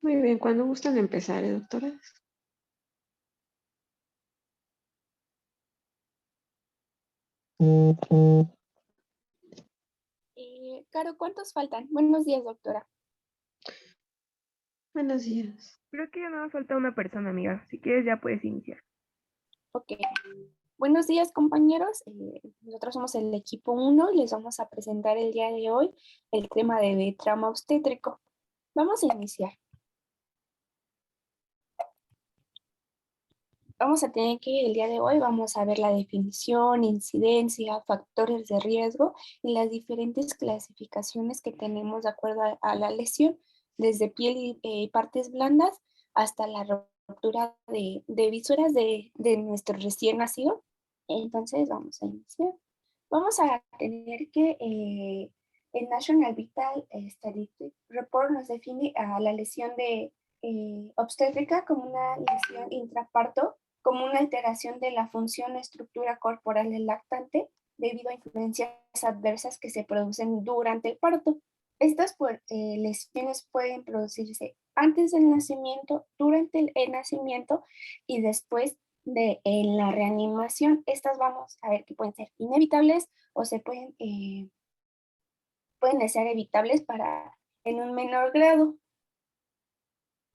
Muy bien, ¿cuándo gustan empezar, doctora? Caro, ¿cuántos faltan? Buenos días, doctora. Buenos días. Creo que ya nada más falta una persona, amiga. Si quieres ya puedes iniciar. Ok. Buenos días, compañeros. Nosotros somos el equipo 1 y les vamos a presentar el día de hoy el tema de trauma obstétrico. Vamos a iniciar. Vamos a tener que el día de hoy vamos a ver la definición, incidencia, factores de riesgo y las diferentes clasificaciones que tenemos de acuerdo a la lesión, desde piel y partes blandas hasta la ruptura de visuras de nuestro recién nacido. Entonces vamos a iniciar. Vamos a tener que el National Vital Statistic Report nos define a la lesión de obstétrica como una lesión intraparto, como una alteración de la función o estructura corporal del lactante debido a influencias adversas que se producen durante el parto. Estas lesiones pueden producirse antes del nacimiento, durante el nacimiento y después en la reanimación. Estas vamos a ver que pueden ser inevitables o pueden ser evitables en un menor grado.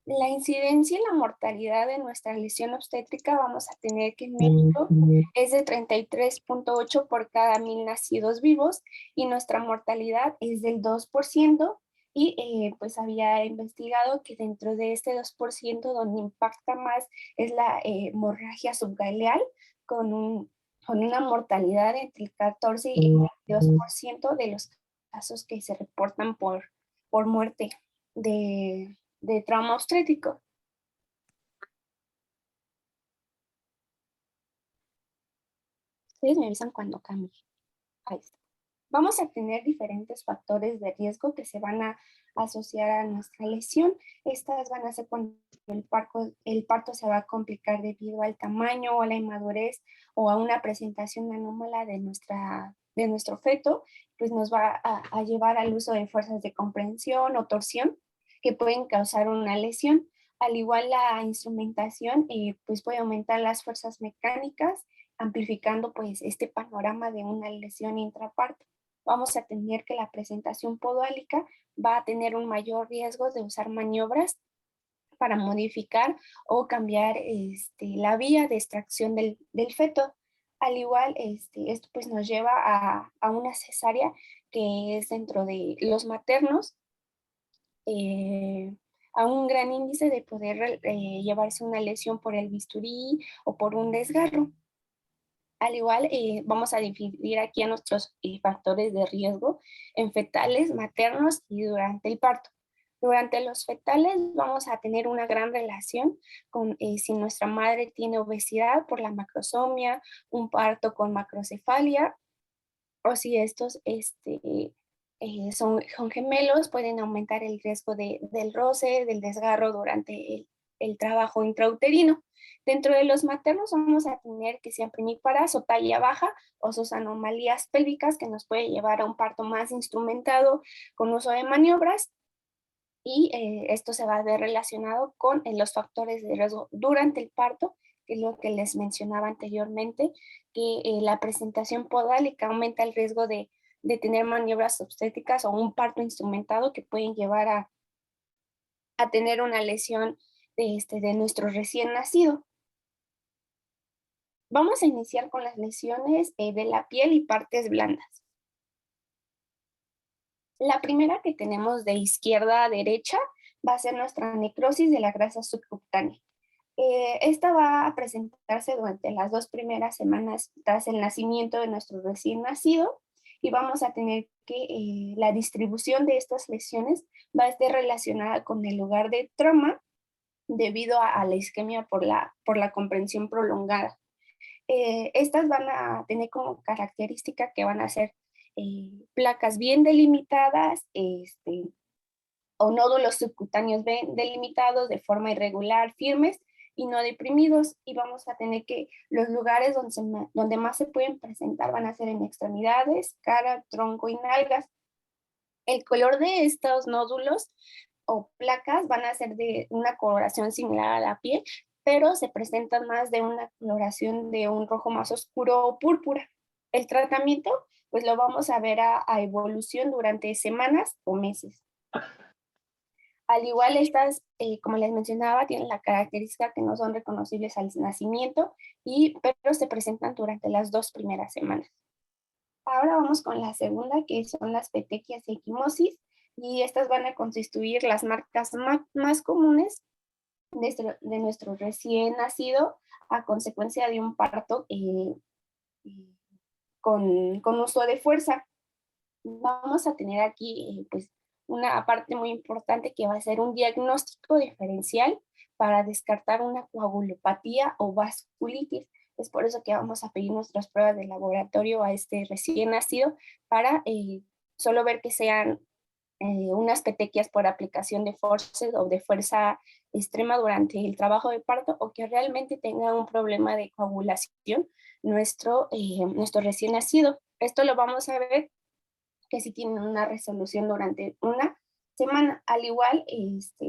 La incidencia y la mortalidad de nuestra lesión obstétrica vamos a tener que en México es de 33.8 por cada 1,000 nacidos vivos y nuestra mortalidad es del 2% y pues había investigado que dentro de este 2% donde impacta más es la hemorragia subgaleal con una mortalidad entre el 14 y el 22% de los casos que se reportan por muerte de trauma obstétrico. Ustedes me avisan cuando cambie. Ahí está. Vamos a tener diferentes factores de riesgo que se van a asociar a nuestra lesión. Estas van a ser cuando el parto se va a complicar debido al tamaño o a la inmadurez o a una presentación anómala de nuestro feto, pues nos va a llevar al uso de fuerzas de comprensión o torsión que pueden causar una lesión. Al igual la instrumentación, pues puede aumentar las fuerzas mecánicas, amplificando pues este panorama de una lesión intraparto. Vamos a tener que la presentación podálica va a tener un mayor riesgo de usar maniobras para modificar o cambiar la vía de extracción del feto. Al igual, esto pues nos lleva a una cesárea que es dentro de los maternos, a un gran índice de poder llevarse una lesión por el bisturí o por un desgarro. Al igual, vamos a dividir aquí a nuestros factores de riesgo en fetales, maternos y durante el parto. Durante los fetales vamos a tener una gran relación con si nuestra madre tiene obesidad por la macrosomia, un parto con macrocefalia, o si estos son gemelos, pueden aumentar el riesgo del roce, del desgarro durante el trabajo intrauterino. Dentro de los maternos vamos a tener que sean primíparas o talla baja o sus anomalías pélvicas que nos puede llevar a un parto más instrumentado con uso de maniobras y esto se va a ver relacionado con los factores de riesgo durante el parto, que es lo que les mencionaba anteriormente, que la presentación podálica aumenta el riesgo de tener maniobras obstétricas o un parto instrumentado que pueden llevar a tener una lesión de nuestro recién nacido. Vamos a iniciar con las lesiones de la piel y partes blandas. La primera que tenemos de izquierda a derecha va a ser nuestra necrosis de la grasa subcutánea. Esta va a presentarse durante las 2 primeras semanas tras el nacimiento de nuestro recién nacido y vamos a tener que la distribución de estas lesiones va a estar relacionada con el lugar de trauma debido a la isquemia por la comprensión prolongada. Estas van a tener como característica que van a ser placas bien delimitadas, o nódulos subcutáneos delimitados de forma irregular, firmes y no deprimidos. Y vamos a tener que los lugares donde más se pueden presentar van a ser en extremidades, cara, tronco y nalgas. El color de estos nódulos o placas van a ser de una coloración similar a la piel, pero se presentan más de una coloración de un rojo más oscuro o púrpura. El tratamiento, pues lo vamos a ver a evolución durante semanas o meses. Al igual estas, como les mencionaba, tienen la característica que no son reconocibles al nacimiento, pero se presentan durante las 2 primeras semanas. Ahora vamos con la segunda, que son las petequias y equimosis, y estas van a constituir las marcas más comunes de nuestro recién nacido a consecuencia de un parto con uso de fuerza. Vamos a tener aquí pues una parte muy importante que va a ser un diagnóstico diferencial para descartar una coagulopatía o vasculitis. Es por eso que vamos a pedir nuestras pruebas de laboratorio a este recién nacido para solo ver que sean unas petequias por aplicación de forceps o de fuerza extrema durante el trabajo de parto, o que realmente tenga un problema de coagulación nuestro recién nacido. Esto lo vamos a ver que si tienen una resolución durante una semana. Al igual,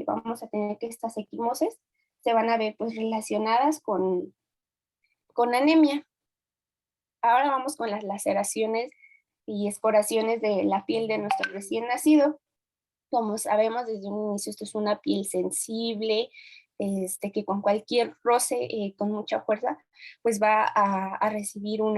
vamos a tener que estas equimosis se van a ver pues relacionadas con anemia. Ahora vamos con las laceraciones y escoraciones de la piel de nuestro recién nacido. Como sabemos desde un inicio, esto es una piel sensible, que con cualquier roce, con mucha fuerza, pues va a recibir un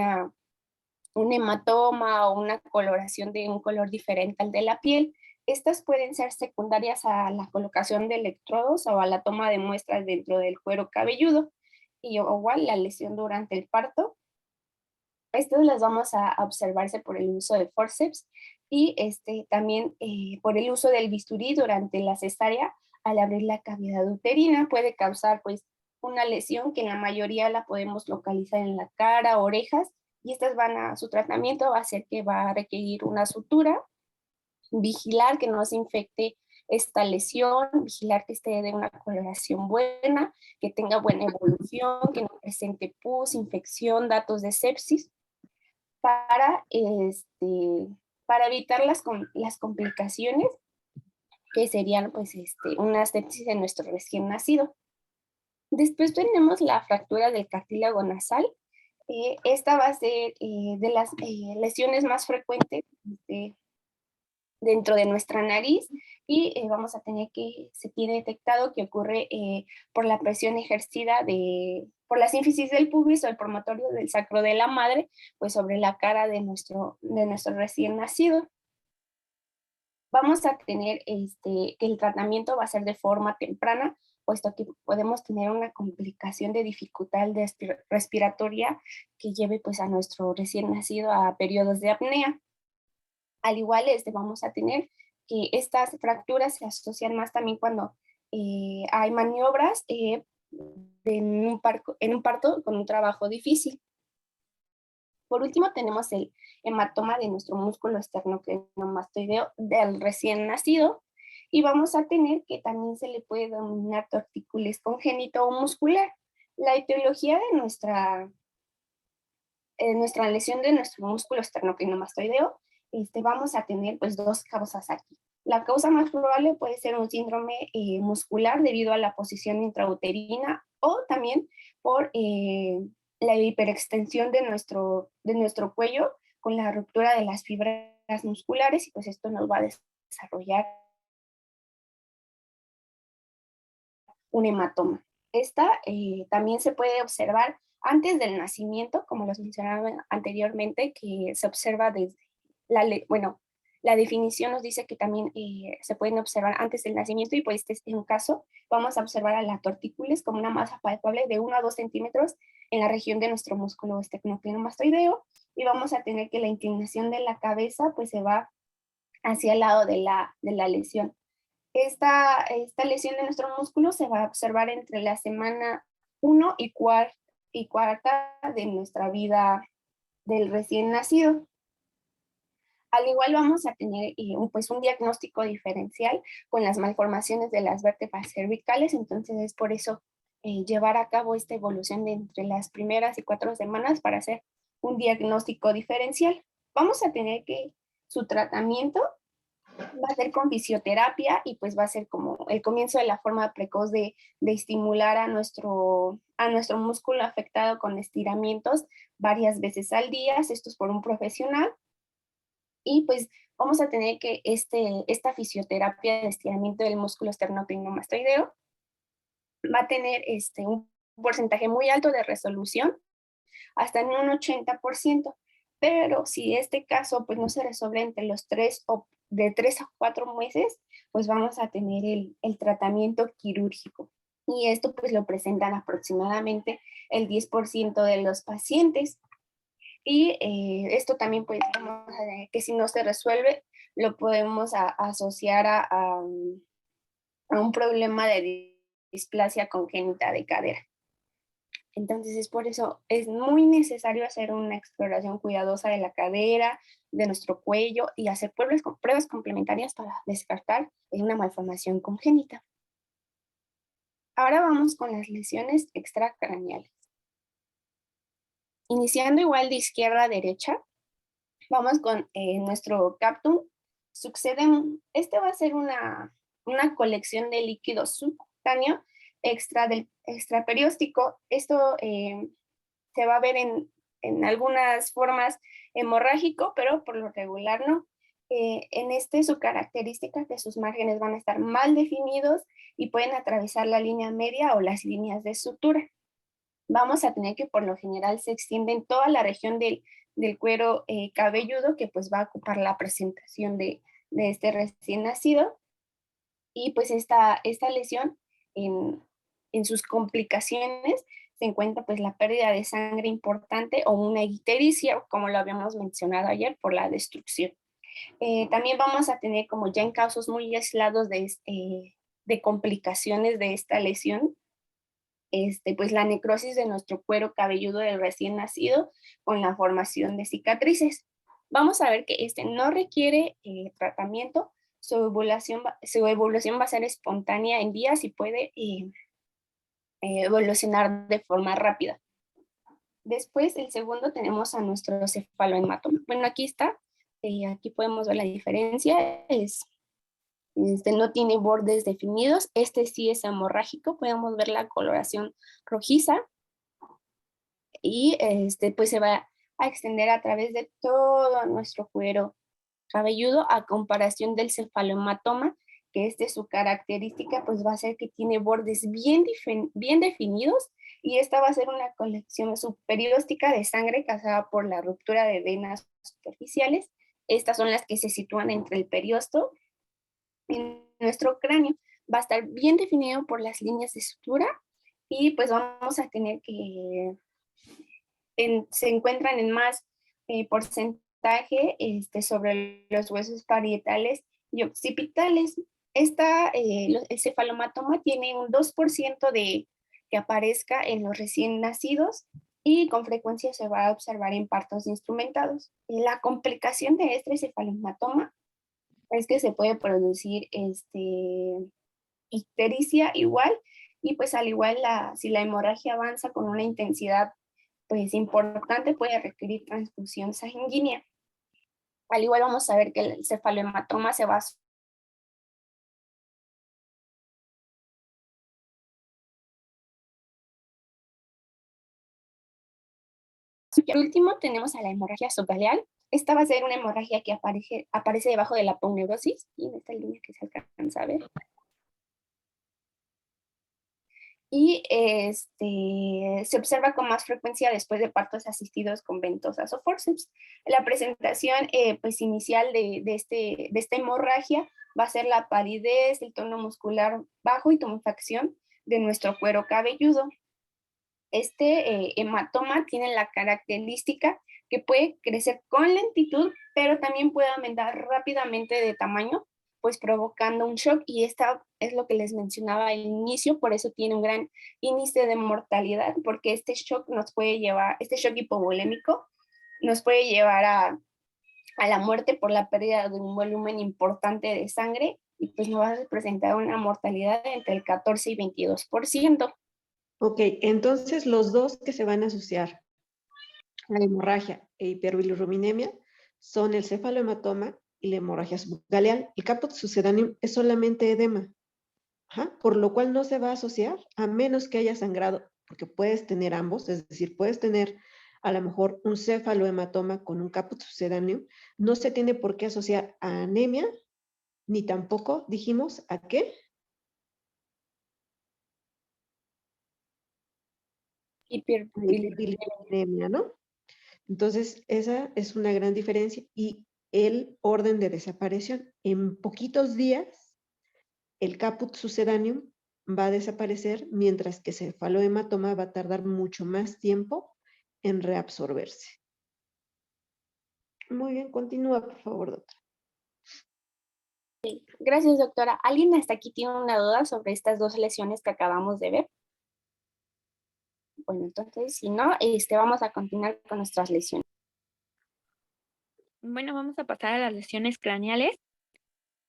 hematoma o una coloración de un color diferente al de la piel. Estas pueden ser secundarias a la colocación de electrodos o a la toma de muestras dentro del cuero cabelludo, y igual la lesión durante el parto. Estas las vamos a observarse por el uso de forceps y también por el uso del bisturí durante la cesárea. Al abrir la cavidad uterina puede causar pues una lesión que en la mayoría la podemos localizar en la cara, orejas, y su tratamiento va a ser que va a requerir una sutura, vigilar que no se infecte esta lesión, vigilar que esté de una coloración buena, que tenga buena evolución, que no presente pus, infección, datos de sepsis, para, para evitar las complicaciones que serían pues una sepsis en nuestro recién nacido. Después tenemos la fractura del cartílago nasal. Esta va a ser de las lesiones más frecuentes dentro de nuestra nariz, y vamos a tener se tiene detectado que ocurre por la presión ejercida por la sínfisis del pubis o el promontorio del sacro de la madre, pues sobre la cara de nuestro recién nacido. Vamos a tener que el tratamiento va a ser de forma temprana, puesto que podemos tener una complicación de dificultad respiratoria que lleve pues a nuestro recién nacido a periodos de apnea. Al igual, vamos a tener que estas fracturas se asocian más también cuando hay maniobras en un parto con un trabajo difícil. Por último, tenemos el hematoma de nuestro músculo esternocleidomastoideo del recién nacido, y vamos a tener que también se le puede denominar tortícolis congénito o muscular. La etiología de nuestra lesión de nuestro músculo esternocleidomastoideo, vamos a tener pues 2 causas aquí. La causa más probable puede ser un síndrome muscular debido a la posición intrauterina, o también por la hiperextensión de nuestro cuello con la ruptura de las fibras musculares, y pues esto nos va a desarrollar un hematoma. Esta también se puede observar antes del nacimiento, como los mencionaba anteriormente, que se observa desde la definición nos dice que también se pueden observar antes del nacimiento, y pues este es un caso. Vamos a observar a la tortícolis como una masa palpable de 1 a 2 centímetros en la región de nuestro músculo esternocleidomastoideo, y vamos a tener que la inclinación de la cabeza pues se va hacia el lado de la lesión. Esta lesión de nuestro músculo se va a observar entre la semana 1 y cuarta de nuestra vida del recién nacido. Al igual vamos a tener pues un diagnóstico diferencial con las malformaciones de las vértebras cervicales. Entonces es por eso llevar a cabo esta evolución de entre las primeras y 4 semanas para hacer un diagnóstico diferencial. Vamos a tener que su tratamiento Va a ser con fisioterapia y pues va a ser como el comienzo de la forma precoz de estimular a nuestro músculo afectado con estiramientos varias veces al día. Esto es por un profesional. Y pues vamos a tener que esta fisioterapia de estiramiento del músculo esternocleidomastoideo va a tener un porcentaje muy alto de resolución, hasta en un 80%. Pero si este caso pues no se resuelve entre los de 3 a 4 meses, pues vamos a tener el tratamiento quirúrgico. Y esto pues lo presentan aproximadamente el 10% de los pacientes. Y esto también pues que si no se resuelve, lo podemos asociar a un problema de displasia congénita de cadera. Entonces es por eso, es muy necesario hacer una exploración cuidadosa de la cadera, de nuestro cuello y hacer pruebas complementarias para descartar una malformación congénita. Ahora vamos con las lesiones extracraneales. Iniciando igual de izquierda a derecha, vamos con nuestro captum succedem. Este va a ser una colección de líquido subcutáneo extraperióstico. Esto se va a ver en algunas formas hemorrágico, pero por lo regular no. En su característica que sus márgenes van a estar mal definidos y pueden atravesar la línea media o las líneas de sutura. Vamos a tener que por lo general se extiende en toda la región del cuero cabelludo, que pues va a ocupar la presentación de este recién nacido. Y pues esta lesión en sus complicaciones se encuentra pues la pérdida de sangre importante o una ictericia, como lo habíamos mencionado ayer, por la destrucción. También vamos a tener, como ya en casos muy aislados de complicaciones de esta lesión, pues la necrosis de nuestro cuero cabelludo del recién nacido con la formación de cicatrices. Vamos a ver que no requiere tratamiento, su evolución va a ser espontánea en días y puede evolucionar de forma rápida. Después, el segundo, tenemos a nuestro cefalohematoma. Bueno, aquí está, aquí podemos ver la diferencia, no tiene bordes definidos, sí es hemorrágico, podemos ver la coloración rojiza y pues se va a extender a través de todo nuestro cuero cabelludo, a comparación del cefalohematoma, que su característica pues va a ser que tiene bordes bien definidos, y esta va a ser una colección subperióstica de sangre causada por la ruptura de venas superficiales. Estas son las que se sitúan entre el periosto. En nuestro cráneo va a estar bien definido por las líneas de sutura, y pues vamos a tener que se encuentran en más porcentaje sobre los huesos parietales y occipitales. El cefalomatoma tiene un 2% de que aparezca en los recién nacidos, y con frecuencia se va a observar en partos instrumentados. La complicación de este cefalomatoma es que se puede producir ictericia igual, y pues al igual si la hemorragia avanza con una intensidad pues importante, puede requerir transfusión sanguínea. Al igual vamos a ver que el cefalohematoma se va a... Por último tenemos a la hemorragia subgaleal. Esta va a ser una hemorragia que aparece debajo de la aponeurosis, y en esta línea que se alcanza a ver. Y se observa con más frecuencia después de partos asistidos con ventosas o forceps. La presentación pues inicial de esta hemorragia va a ser la palidez, el tono muscular bajo y tumefacción de nuestro cuero cabelludo. Hematoma tiene la característica que puede crecer con lentitud, pero también puede aumentar rápidamente de tamaño, pues provocando un shock, y esta es lo que les mencionaba al inicio, por eso tiene un gran índice de mortalidad, porque este shock hipovolémico nos puede llevar a la muerte por la pérdida de un volumen importante de sangre, y pues nos va a representar una mortalidad entre el 14 y 22%. Ok, entonces los dos que se van a asociar a la hemorragia e hiperbilirrubinemia son el cefalohematoma y la hemorragia subgaleal. El caput succedaneum es solamente edema, por lo cual no se va a asociar a menos que haya sangrado, porque puedes tener ambos, es decir, puedes tener a lo mejor un cefalohematoma con un caput succedaneum, no se tiene por qué asociar a anemia, ni tampoco, dijimos, ¿a qué? Hiperbilirubinemia, ¿no? Entonces, esa es una gran diferencia. Y el orden de desaparición. En poquitos días, el caput succedaneum va a desaparecer, mientras que cefalohematoma va a tardar mucho más tiempo en reabsorberse. Muy bien, continúa, por favor, doctora. Gracias, doctora. ¿Alguien hasta aquí tiene una duda sobre estas dos lesiones que acabamos de ver? Bueno, entonces, si no, vamos a continuar con nuestras lesiones. Bueno, vamos a pasar a las lesiones craneales,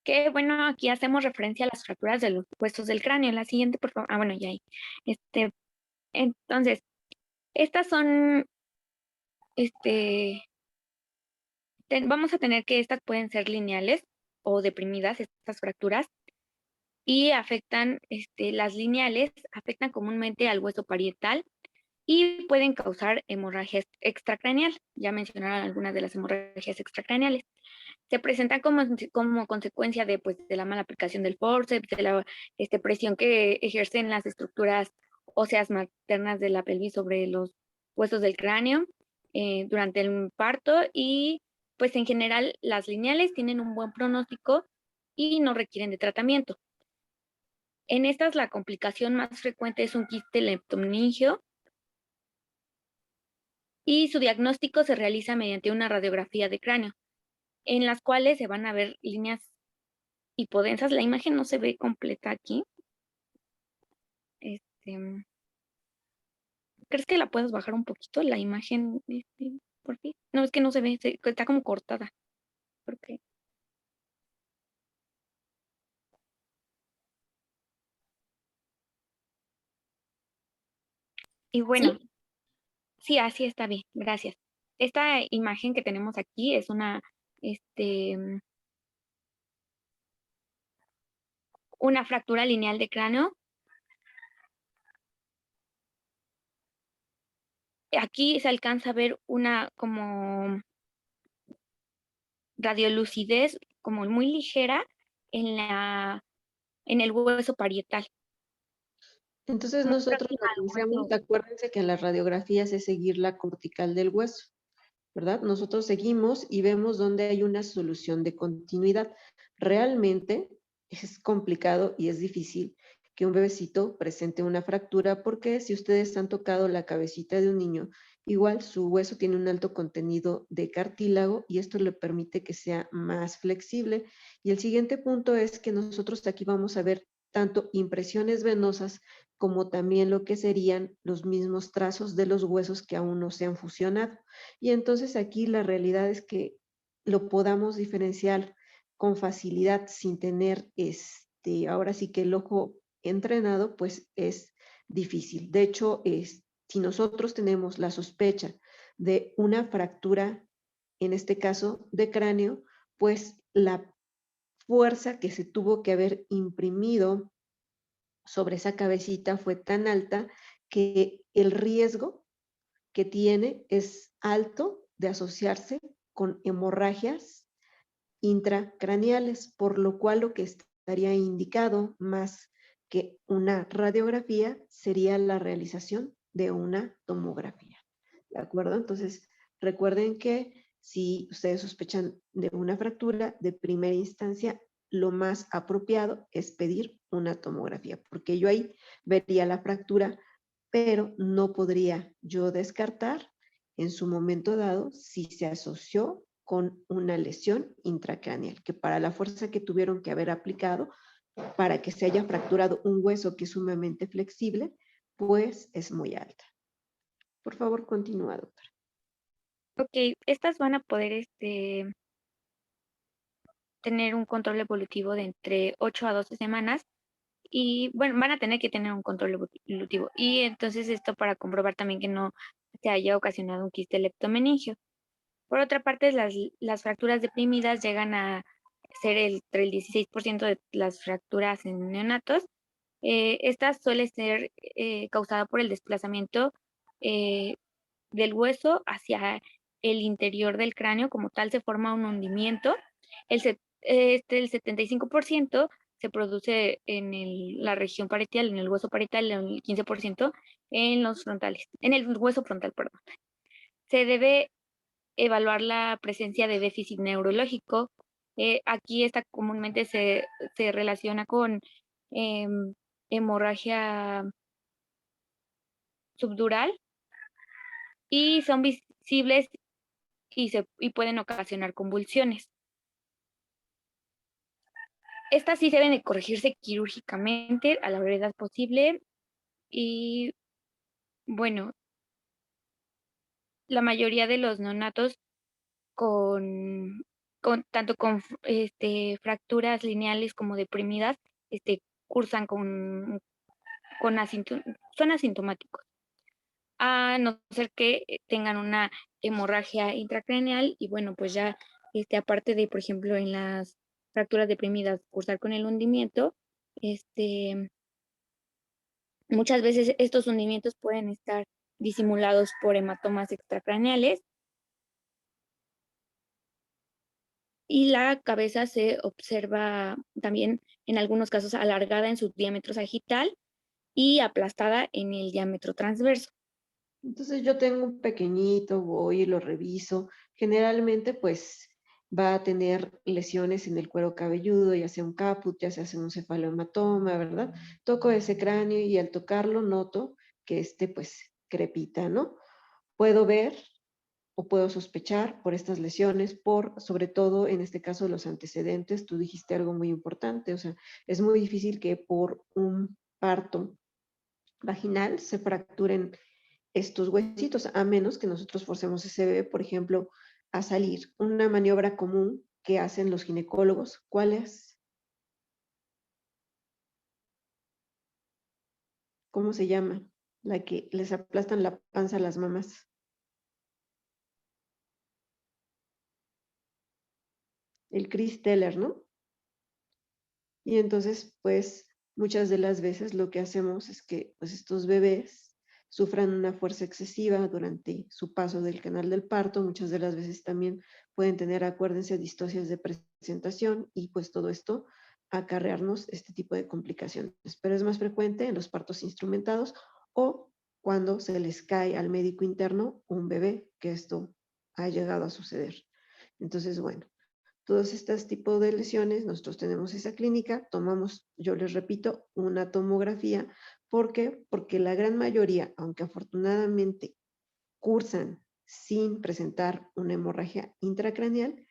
que bueno, aquí hacemos referencia a las fracturas de los huesos del cráneo. La siguiente, por favor. Ah, bueno, ya ahí. Entonces, estas son, vamos a tener que estas pueden ser lineales o deprimidas, estas fracturas, y afectan, las lineales afectan comúnmente al hueso parietal y pueden causar hemorragia extracraneal. Ya mencionaron algunas de las hemorragias extracraneales. Se presentan como consecuencia de, pues, de la mala aplicación del forceps, de la presión que ejercen las estructuras óseas maternas de la pelvis sobre los huesos del cráneo durante el parto, y pues en general las lineales tienen un buen pronóstico y no requieren de tratamiento. En estas la complicación más frecuente es un quiste leptomeningio, y su diagnóstico se realiza mediante una radiografía de cráneo, en las cuales se van a ver líneas hipodensas. La imagen no se ve completa aquí. ¿Crees que la puedes bajar un poquito la imagen, por fin? No, es que no se ve, está como cortada. ¿Por qué? Y bueno, sí, así está bien, gracias. Esta imagen que tenemos aquí es una fractura lineal de cráneo. Aquí se alcanza a ver una como radiolucidez como muy ligera en el hueso parietal. Entonces Muy nosotros próxima al realizamos, hueso. acuérdense que en las radiografías es seguir la cortical del hueso, ¿verdad? Nosotros seguimos y vemos dónde hay una solución de continuidad. Realmente es complicado y es difícil que un bebecito presente una fractura, porque si ustedes han tocado la cabecita de un niño, igual su hueso tiene un alto contenido de cartílago y esto le permite que sea más flexible. Y el siguiente punto es que nosotros aquí vamos a ver tanto impresiones venosas como también lo que serían los mismos trazos de los huesos que aún no se han fusionado. Y entonces aquí la realidad es que lo podamos diferenciar con facilidad sin tener ahora sí que el ojo entrenado, pues es difícil. De hecho, si nosotros tenemos la sospecha de una fractura, en este caso de cráneo, pues la fuerza que se tuvo que haber imprimido sobre esa cabecita fue tan alta que el riesgo que tiene es alto de asociarse con hemorragias intracraneales, por lo cual lo que estaría indicado más que una radiografía sería la realización de una tomografía. ¿De acuerdo? Entonces, recuerden que si ustedes sospechan de una fractura, de primera instancia, lo más apropiado es pedir una tomografía, porque yo ahí vería la fractura, pero no podría yo descartar en su momento dado si se asoció con una lesión intracraneal, que para la fuerza que tuvieron que haber aplicado para que se haya fracturado un hueso que es sumamente flexible, pues es muy alta. Por favor, continúa, doctora. Ok, estas van a poder tener un control evolutivo de entre 8 a 12 semanas. Y bueno, van a tener que tener un control evolutivo. Y entonces esto para comprobar también que no se haya ocasionado un quiste leptomeningio. Por otra parte, las fracturas deprimidas llegan a ser entre el 16% de las fracturas en neonatos. Esta suele ser causada por el desplazamiento del hueso hacia el interior del cráneo. Como tal, se forma un hundimiento. El 75% se produce en la región parietal, en el hueso parietal, el 15% en los frontales, en el hueso frontal, perdón. Se debe evaluar la presencia de déficit neurológico. Aquí esta comúnmente se relaciona con hemorragia subdural y son visibles y pueden ocasionar convulsiones. Estas sí deben de corregirse quirúrgicamente a la brevedad posible y bueno, la mayoría de los neonatos con tanto con fracturas lineales como deprimidas, cursan son asintomáticos, a no ser que tengan una hemorragia intracraneal y bueno, pues ya aparte de, por ejemplo, en las fracturas deprimidas, cursar con el hundimiento, muchas veces estos hundimientos pueden estar disimulados por hematomas extracraneales y la cabeza se observa también en algunos casos alargada en su diámetro sagital y aplastada en el diámetro transverso. Entonces yo tengo un pequeñito, voy y lo reviso. Generalmente pues va a tener lesiones en el cuero cabelludo, ya sea un caput, ya sea un cefalohematoma, ¿verdad? Toco ese cráneo y al tocarlo noto que pues crepita, ¿no? Puedo ver o puedo sospechar por estas lesiones, sobre todo en este caso los antecedentes. Tú dijiste algo muy importante, o sea, es muy difícil que por un parto vaginal se fracturen estos huesitos, a menos que nosotros forcemos ese bebé, por ejemplo, a salir. Una maniobra común que hacen los ginecólogos, ¿cuál es? ¿Cómo se llama? La que les aplastan la panza a las mamás. El Chris Teller, ¿no? Y entonces, pues, muchas de las veces lo que hacemos es que pues, estos bebés sufran una fuerza excesiva durante su paso del canal del parto. Muchas de las veces también pueden tener, acuérdense, distocias de presentación y pues todo esto acarrearnos este tipo de complicaciones. Pero es más frecuente en los partos instrumentados o cuando se les cae al médico interno un bebé, que esto ha llegado a suceder. Entonces, bueno, todos estos tipos de lesiones, nosotros tenemos esa clínica, tomamos, yo les repito, una tomografía. ¿Por qué? Porque la gran mayoría, aunque afortunadamente cursan sin presentar una hemorragia intracraneal,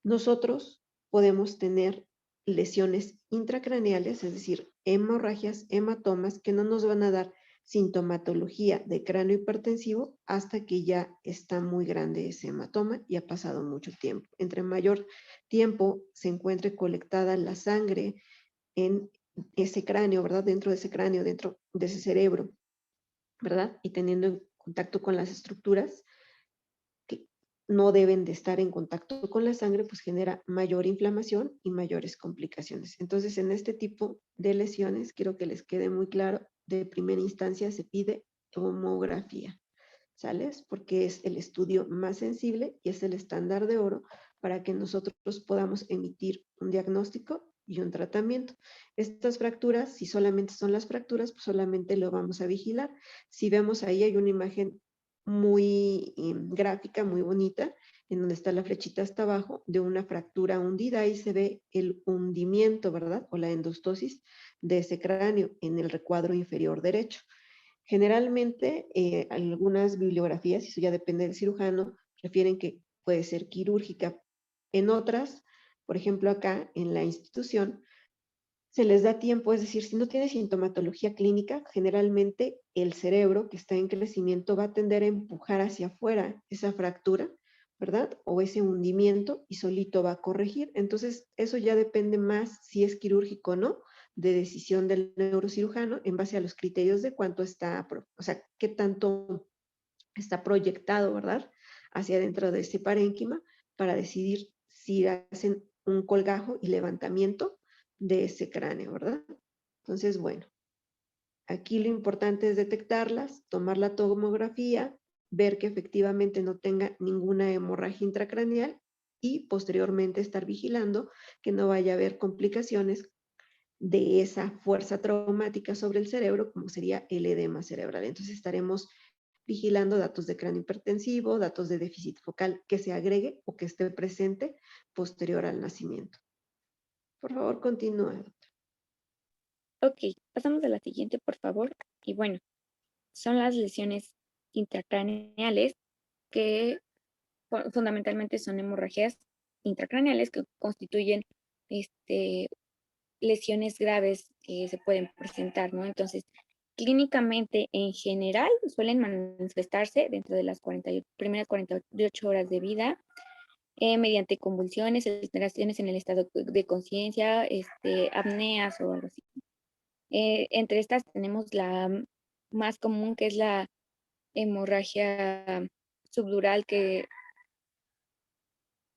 nosotros podemos tener lesiones intracraneales, es decir, hemorragias, hematomas, que no nos van a dar sintomatología de cráneo hipertensivo hasta que ya está muy grande ese hematoma y ha pasado mucho tiempo. Entre mayor tiempo se encuentre colectada la sangre en ese cráneo, ¿verdad? Dentro de ese cráneo, dentro de ese cerebro, ¿verdad? Y teniendo en contacto con las estructuras que no deben de estar en contacto con la sangre, pues genera mayor inflamación y mayores complicaciones. Entonces, en este tipo de lesiones, quiero que les quede muy claro, de primera instancia se pide tomografía, ¿sales? Porque es el estudio más sensible y es el estándar de oro para que nosotros podamos emitir un diagnóstico y un tratamiento. Estas fracturas, si solamente son las fracturas, pues solamente lo vamos a vigilar. Si vemos ahí, hay una imagen muy gráfica, muy bonita, en donde está la flechita hasta abajo de una fractura hundida. Ahí se ve el hundimiento, ¿verdad? O la endostosis de ese cráneo en el recuadro inferior derecho. Generalmente, algunas bibliografías, y eso ya depende del cirujano, refieren que puede ser quirúrgica. En otras, por ejemplo acá en la institución, se les da tiempo, es decir, si no tiene sintomatología clínica, generalmente el cerebro que está en crecimiento va a tender a empujar hacia afuera esa fractura, ¿verdad? O ese hundimiento y solito va a corregir. Entonces, eso ya depende más si es quirúrgico o no, de decisión del neurocirujano en base a los criterios de cuánto está, o sea, qué tanto está proyectado, ¿verdad? hacia adentro de este parénquima para decidir si hacen un colgajo y levantamiento de ese cráneo, ¿verdad? Entonces, bueno, aquí lo importante es detectarlas, tomar la tomografía, ver que efectivamente no tenga ninguna hemorragia intracraneal y posteriormente estar vigilando que no vaya a haber complicaciones de esa fuerza traumática sobre el cerebro, como sería el edema cerebral. Entonces estaremos vigilando datos de cráneo hipertensivo, datos de déficit focal que se agregue o que esté presente posterior al nacimiento. Por favor, continúa. Ok, pasamos a la siguiente, por favor. Y bueno, son las lesiones intracraneales que fundamentalmente son hemorragias intracraneales que constituyen lesiones graves que se pueden presentar, ¿no? Entonces, clínicamente en general suelen manifestarse dentro de las primeras 48 horas de vida mediante convulsiones, alteraciones en el estado de conciencia, apneas o algo así. Entre estas tenemos la más común, que es la hemorragia subdural,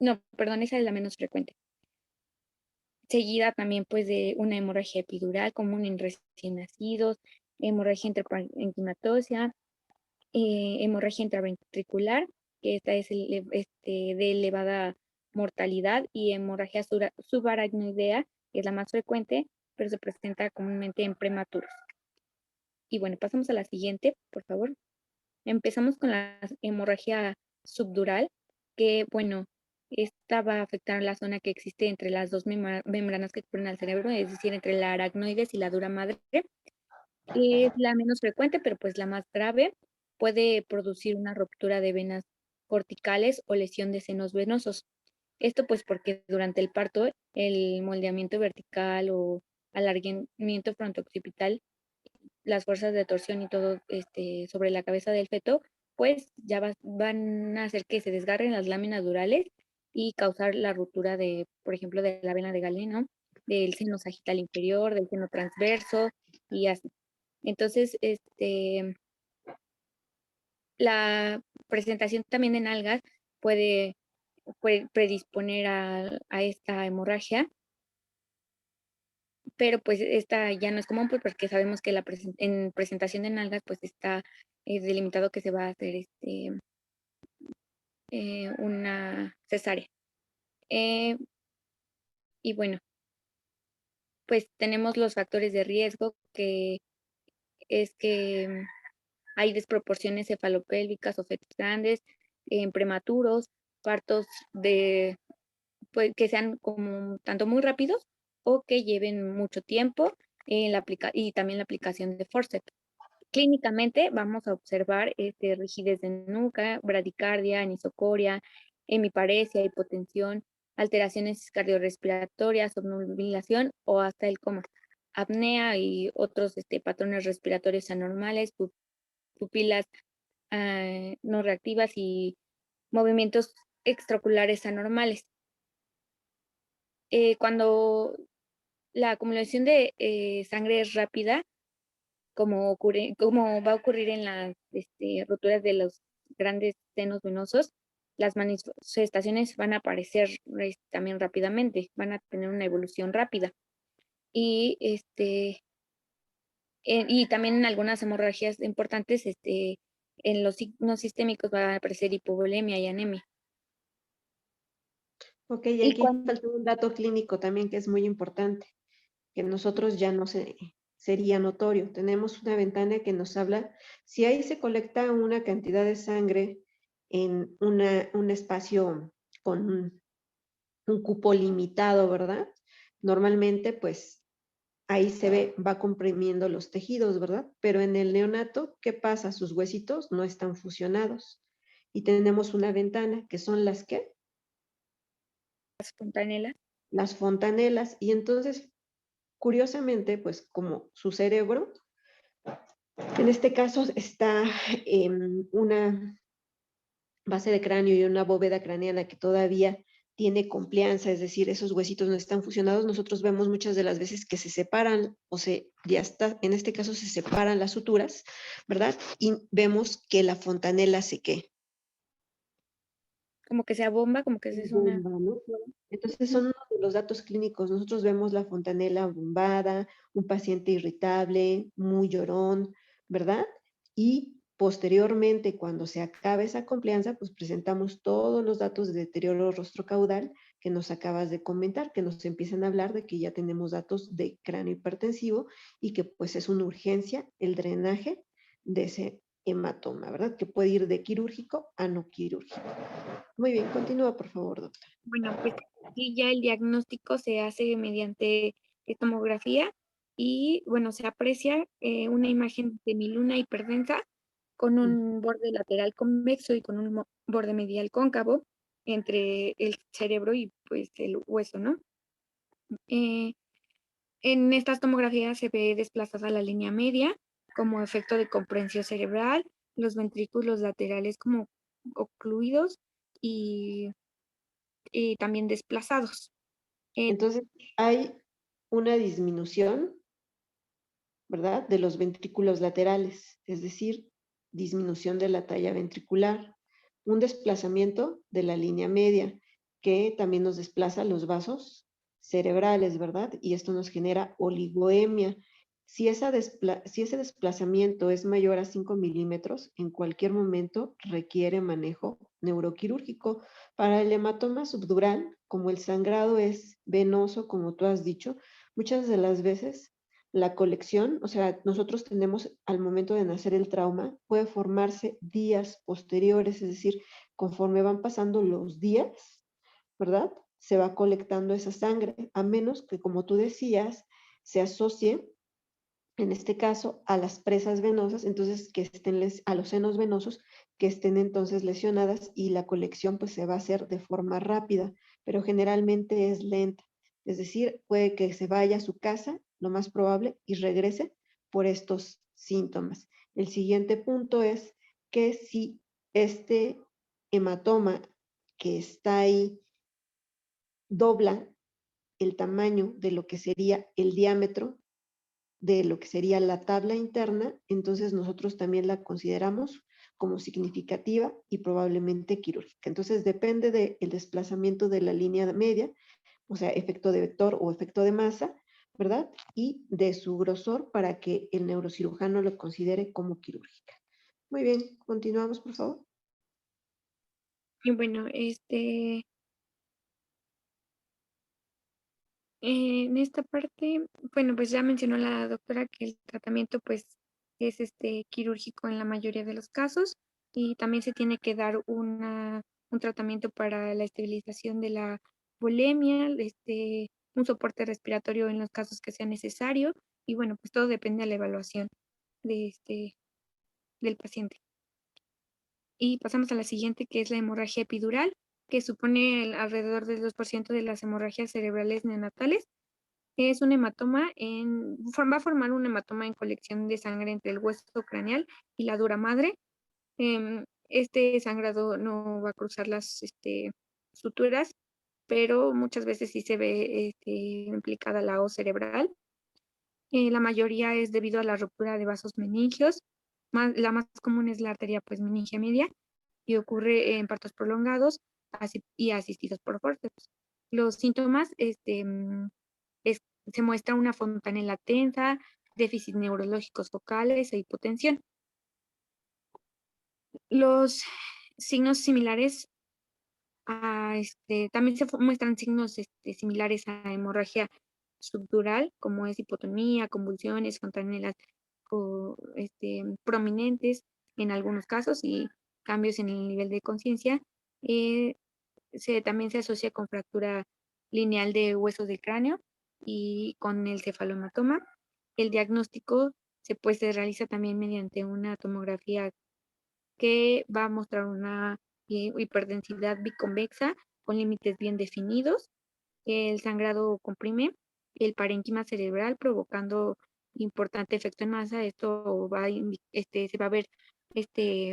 no, perdón, esa es la menos frecuente. Seguida también pues de una hemorragia epidural común en recién nacidos, hemorragia intraparenquimatosa, hemorragia intraventricular, que esta es de elevada mortalidad, y hemorragia subaracnoidea, que es la más frecuente, pero se presenta comúnmente en prematuros. Y bueno, pasamos a la siguiente, por favor. Empezamos con la hemorragia subdural, que bueno, esta va a afectar la zona que existe entre las dos membranas que cubren al cerebro, es decir, entre la aracnoides y la dura madre. Es la menos frecuente, pero pues la más grave. Puede producir una ruptura de venas corticales o lesión de senos venosos. Esto pues porque durante el parto el moldeamiento vertical o alargamiento frontooccipital, las fuerzas de torsión y todo sobre la cabeza del feto, pues ya van a hacer que se desgarren las láminas durales y causar la ruptura de, por ejemplo, de la vena de Galeno, del seno sagital inferior, del seno transverso y así. Entonces, la presentación también en algas puede predisponer a esta hemorragia, pero pues esta ya no es común pues, porque sabemos que en presentación de nalgas pues está delimitado que se va a hacer una cesárea. Y bueno, pues tenemos los factores de riesgo, que es que hay desproporciones cefalopélvicas o fetos grandes, en prematuros, partos pues, que sean como tanto muy rápidos o que lleven mucho tiempo y también la aplicación de forceps. Clínicamente vamos a observar rigidez de nuca, bradicardia, anisocoria, hemiparesia, hipotensión, alteraciones cardiorrespiratorias, obnubilación o hasta el coma, apnea y otros patrones respiratorios anormales, pupilas no reactivas y movimientos extraoculares anormales. Cuando la acumulación de sangre es rápida, como va a ocurrir en las roturas de los grandes senos venosos, las manifestaciones van a aparecer también rápidamente, van a tener una evolución rápida. Y y también en algunas hemorragias importantes, en los signos sistémicos va a aparecer hipovolemia y anemia. Ok, y aquí falta un dato clínico también que es muy importante, que nosotros ya no sería notorio. Tenemos una ventana que nos habla, si ahí se colecta una cantidad de sangre en un espacio con un cupo limitado, ¿verdad? Normalmente, pues, ahí se ve, va comprimiendo los tejidos, ¿verdad? Pero en el neonato, ¿qué pasa? Sus huesitos no están fusionados. Y tenemos una ventana, que son las que Las fontanelas. las fontanelas. Y entonces, curiosamente, pues como su cerebro, en este caso está en una base de cráneo y una bóveda craneana que todavía tiene complianza, es decir, esos huesitos no están fusionados, nosotros vemos muchas de las veces que se separan ya está, en este caso se separan las suturas, ¿verdad? Y vemos que la fontanela como que sea bomba, como que esa es una... bomba, ¿no? Entonces Ujú. son uno de los datos clínicos. Nosotros vemos la fontanela bombada, un paciente irritable, muy llorón, ¿verdad? Y posteriormente, cuando se acabe esa complianza, pues presentamos todos los datos de deterioro rostrocaudal que nos acabas de comentar, que nos empiezan a hablar de que ya tenemos datos de cráneo hipertensivo y que pues es una urgencia el drenaje de ese hematoma, ¿verdad? Que puede ir de quirúrgico a no quirúrgico. Muy bien, continúa, por favor, doctor. Bueno, pues sí, ya el diagnóstico se hace mediante tomografía y, bueno, se aprecia una imagen de miluna hiperdensa con un borde lateral convexo y con un borde medial cóncavo entre el cerebro y, pues, el hueso, ¿no? Eh, en estas tomografías se ve desplazada la línea media como efecto de comprensión cerebral, los ventrículos laterales como ocluidos y, y también desplazados. Eh, Entonces, hay una disminución, ¿verdad? De los ventrículos laterales, es decir, disminución de la talla ventricular, un desplazamiento de la línea media, que también nos desplaza los vasos cerebrales, ¿verdad? Y esto nos genera oligoemia. Si ese desplazamiento es mayor a 5 milímetros, en cualquier momento requiere manejo neuroquirúrgico. Para el hematoma subdural, como el sangrado es venoso, como tú has dicho, muchas de las veces la colección, o sea, nosotros tenemos al momento de nacer el trauma, puede formarse días posteriores, es decir, conforme van pasando los días, ¿verdad? Se va colectando esa sangre, a menos que, como tú decías, se asocie, en este caso, a las presas venosas, entonces que estén a los senos venosos, que estén entonces lesionadas y la colección pues se va a hacer de forma rápida, pero generalmente es lenta. Es decir, puede que se vaya a su casa, lo más probable, y regrese por estos síntomas. El siguiente punto es que si este hematoma que está ahí dobla el tamaño de lo que sería el diámetro de lo que sería la tabla interna, entonces nosotros también la consideramos como significativa y probablemente quirúrgica. Entonces depende del desplazamiento de la línea media, o sea, efecto de vector o efecto de masa, ¿verdad? Y de su grosor para que el neurocirujano lo considere como quirúrgica. Muy bien, continuamos, por favor. y bueno, en esta parte, bueno, pues ya mencionó la doctora que el tratamiento pues es quirúrgico en la mayoría de los casos y también se tiene que dar un tratamiento para la estabilización de la bulimia, un soporte respiratorio en los casos que sea necesario y bueno, pues todo depende de la evaluación de del paciente. Y pasamos a la siguiente, que es la hemorragia epidural, que supone alrededor del 2% de las hemorragias cerebrales neonatales. Es un hematoma va a formar un hematoma en colección de sangre entre el hueso craneal y la dura madre. Este sangrado no va a cruzar las suturas, pero muchas veces sí se ve implicada la hoz cerebral. La mayoría es debido a la ruptura de vasos meningios. La más común es la arteria pues meningia media y ocurre en partos prolongados y asistidos por forceps. Los síntomas es- se muestra una fontanela tensa, déficit neurológicos focales e hipotensión. Los signos similares también muestran signos similares a hemorragia subdural, como es hipotonía, convulsiones, fontanelas prominentes en algunos casos y cambios en el nivel de conciencia. Eh, también se asocia con fractura lineal de huesos del cráneo y con el cefalohematoma. El diagnóstico se realiza también mediante una tomografía que va a mostrar una hiperdensidad biconvexa con límites bien definidos. El sangrado comprime el parénquima cerebral provocando importante efecto en masa. Esto se va a ver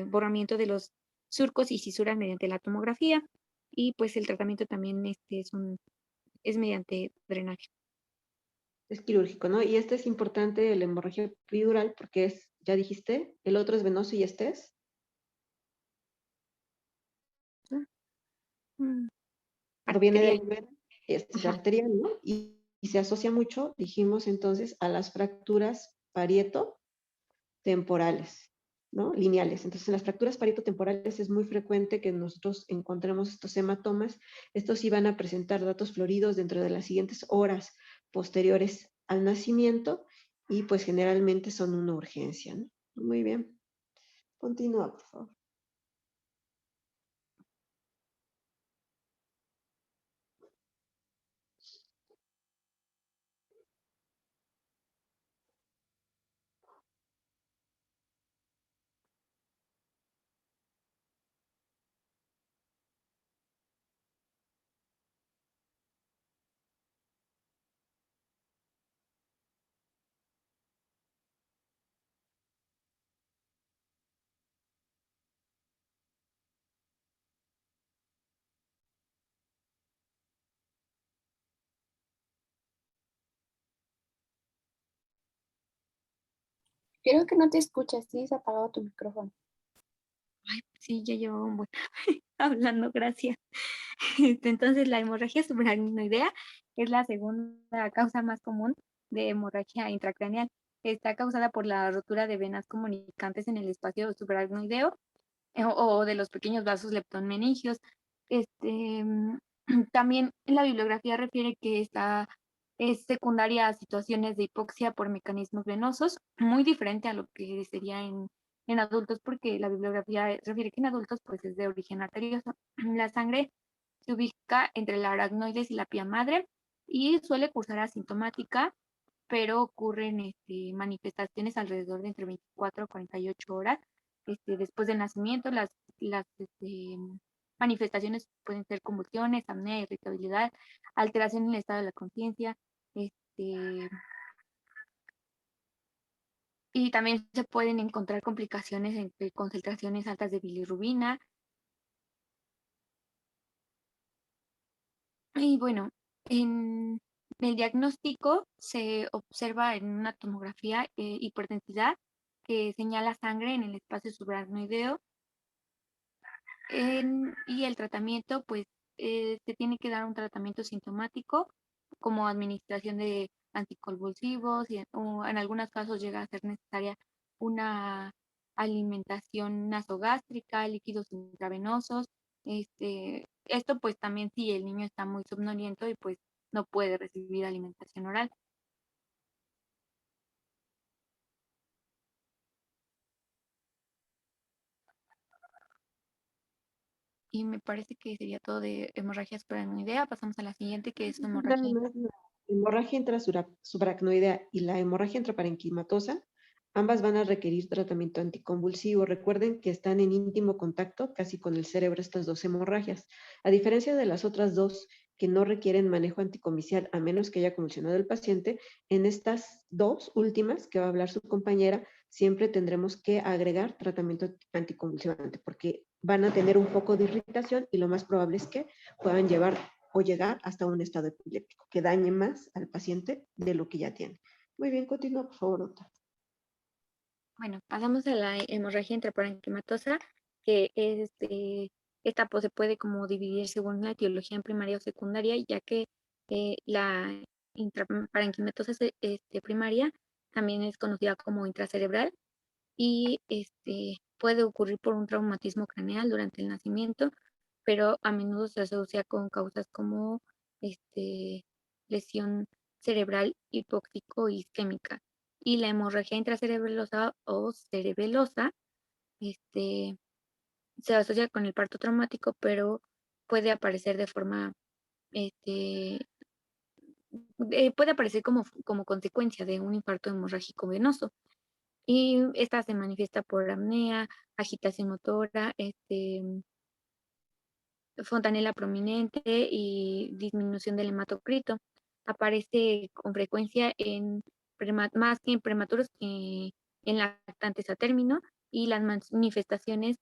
borramiento de los surcos y fisuras mediante la tomografía y pues el tratamiento también es mediante drenaje. Es quirúrgico, ¿no? Y este es importante, el hemorragia epidural, porque es, ya dijiste, el otro es venoso y este es. Mm, Proviene de arterial. ayurveda, es Ajá. arterial, ¿no? Y se asocia mucho, dijimos entonces, a las fracturas parieto-temporales, ¿no? Lineales. Entonces, en las fracturas parieto-temporales es muy frecuente que nosotros encontremos estos hematomas. Estos sí van a presentar datos floridos dentro de las siguientes horas posteriores al nacimiento y pues generalmente son una urgencia, ¿no? Muy bien. Continúa, por favor. Creo que no te escuchas, sí, se ha apagado tu micrófono. Ay, sí, ya llevaba un buen hablando, gracias. Entonces, la hemorragia subaracnoidea es la segunda causa más común de hemorragia intracraneal. Está causada por la rotura de venas comunicantes en el espacio subaracnoideo o de los pequeños vasos leptomeningios. También la bibliografía refiere que esta es secundaria a situaciones de hipoxia por mecanismos venosos, muy diferente a lo que sería en adultos, porque la bibliografía refiere que en adultos pues es de origen arterioso. La sangre se ubica entre la aracnoides y la pía madre y suele cursar asintomática, pero ocurren manifestaciones alrededor de entre 24 a 48 horas después del nacimiento. Las manifestaciones pueden ser convulsiones, apnea, irritabilidad, alteración en el estado de la conciencia, este, y también se pueden encontrar complicaciones entre concentraciones altas de bilirrubina. Y bueno, en el diagnóstico se observa en una tomografía hiperdensidad que señala sangre en el espacio subaracnoideo. Y el tratamiento, pues, se tiene que dar un tratamiento sintomático como administración de anticonvulsivos o en algunos casos llega a ser necesaria una alimentación nasogástrica, líquidos intravenosos. Esto pues también si el niño está muy somnoliento y pues no puede recibir alimentación oral. Y me parece que sería todo de hemorragia subaracnoidea. Pasamos a la siguiente, que es Nada hemorragia. más la hemorragia subaracnoidea y la hemorragia intraparenquimatosa, ambas van a requerir tratamiento anticonvulsivo. Recuerden que están en íntimo contacto casi con el cerebro estas dos hemorragias. A diferencia de las otras dos que no requieren manejo anticomicial a menos que haya convulsionado el paciente, en estas dos últimas que va a hablar su compañera, siempre tendremos que agregar tratamiento anticonvulsivante porque van a tener un poco de irritación y lo más probable es que puedan llevar o llegar hasta un estado epiléptico que dañe más al paciente de lo que ya tiene. Muy bien, continúa, por favor, Ota. Bueno, pasamos a la hemorragia intraparenquimatosa, que es esta pues se puede como dividir según la etiología en primaria o secundaria, ya que la intraparenquimatosa primaria también es conocida como intracerebral y puede ocurrir por un traumatismo craneal durante el nacimiento, pero a menudo se asocia con causas como lesión cerebral hipóxico isquémica. Y la hemorragia intracerebelosa o cerebelosa se asocia con el parto traumático, pero puede aparecer de forma, este, puede aparecer como consecuencia de un infarto hemorrágico venoso. Y esta se manifiesta por apnea, agitación motora, fontanela prominente y disminución del hematocrito. Aparece con frecuencia más que en prematuros que en lactantes a término, y las manifestaciones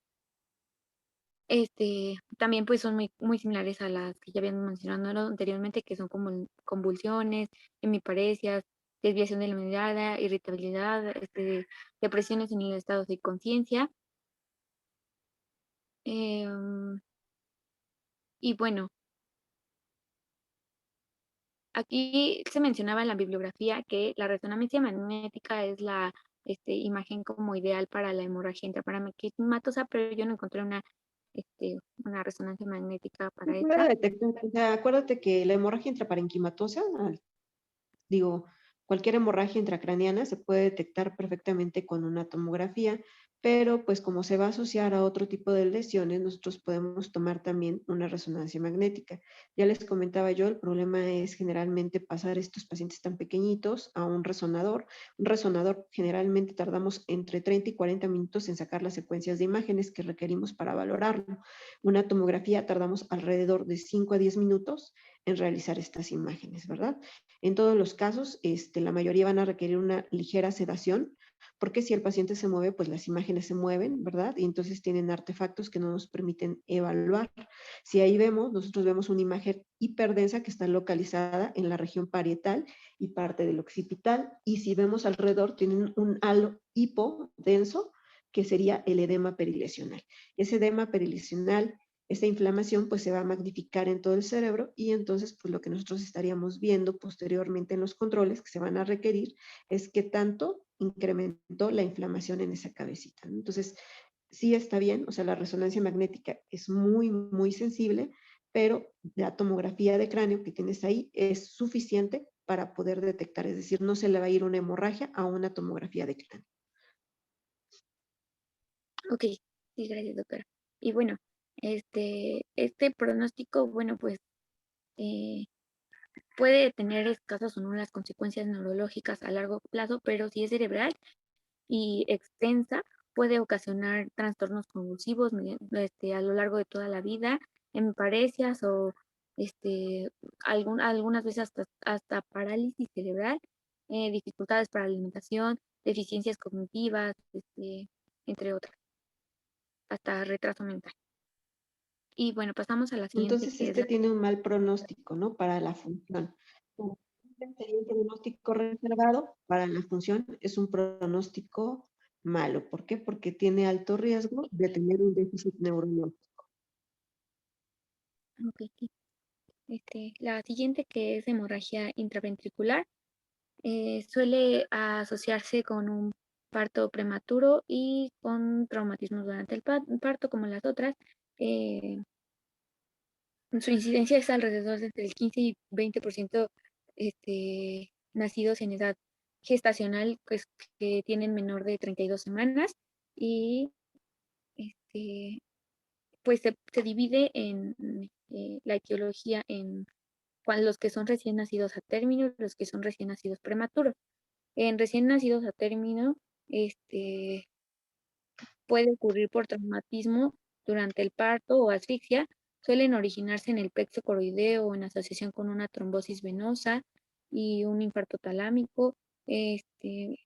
también pues son muy, muy similares a las que ya habíamos mencionado anteriormente, que son como convulsiones, hemiparesias, desviación de la mirada, irritabilidad, depresiones en el estado de conciencia. Y bueno, aquí se mencionaba en la bibliografía que la resonancia magnética es la imagen como ideal para la hemorragia intraparenquimatosa, pero yo no encontré una resonancia magnética Se para puede esta. detectar, o sea, acuérdate que la hemorragia intraparenquimatosa, digo, cualquier hemorragia intracraneana se puede detectar perfectamente con una tomografía, pero pues como se va a asociar a otro tipo de lesiones, nosotros podemos tomar también una resonancia magnética. Ya les comentaba yo, el problema es generalmente pasar estos pacientes tan pequeñitos a un resonador. Un resonador generalmente tardamos entre 30 y 40 minutos en sacar las secuencias de imágenes que requerimos para valorarlo. Una tomografía tardamos alrededor de 5 a 10 minutos en realizar estas imágenes, ¿verdad? En todos los casos, la mayoría van a requerir una ligera sedación, porque si el paciente se mueve, pues las imágenes se mueven, ¿verdad? Y entonces tienen artefactos que no nos permiten evaluar. Si ahí vemos, nosotros vemos una imagen hiperdensa que está localizada en la región parietal y parte del occipital, y si vemos alrededor, tienen un halo hipodenso, que sería el edema perilesional. Ese edema perilesional, esa inflamación pues se va a magnificar en todo el cerebro y entonces pues lo que nosotros estaríamos viendo posteriormente en los controles que se van a requerir es qué tanto incrementó la inflamación en esa cabecita. Entonces, sí está bien, o sea, la resonancia magnética es muy, muy sensible, pero la tomografía de cráneo que tienes ahí es suficiente para poder detectar, es decir, no se le va a ir una hemorragia a una tomografía de cráneo. Ok, sí, gracias, doctora. Y bueno, este pronóstico, bueno, pues eh, puede tener escasas o nulas consecuencias neurológicas a largo plazo, pero si es cerebral y extensa, puede ocasionar trastornos convulsivos a lo largo de toda la vida, hemipalesias o algunas veces hasta parálisis cerebral, dificultades para la alimentación, deficiencias cognitivas, entre otras, hasta retraso mental. Y bueno, pasamos a la siguiente, Entonces, que es este la... tiene un mal pronóstico, ¿no? Para la función. Sería un pronóstico reservado, para la función es un pronóstico malo. ¿Por qué? Porque tiene alto riesgo de tener un déficit neurológico. Ok, sí. La siguiente, que es hemorragia intraventricular, suele asociarse con un parto prematuro y con traumatismos durante el parto, como las otras. Eh, Su incidencia es alrededor de entre el 15 y 20% nacidos en edad gestacional, pues, que tienen menor de 32 semanas y este, pues se divide en la etiología en los que son recién nacidos a término y los que son recién nacidos prematuros. En recién nacidos a término, puede ocurrir por traumatismo durante el parto o asfixia, suelen originarse en el plexo coroideo o en asociación con una trombosis venosa y un infarto talámico, este,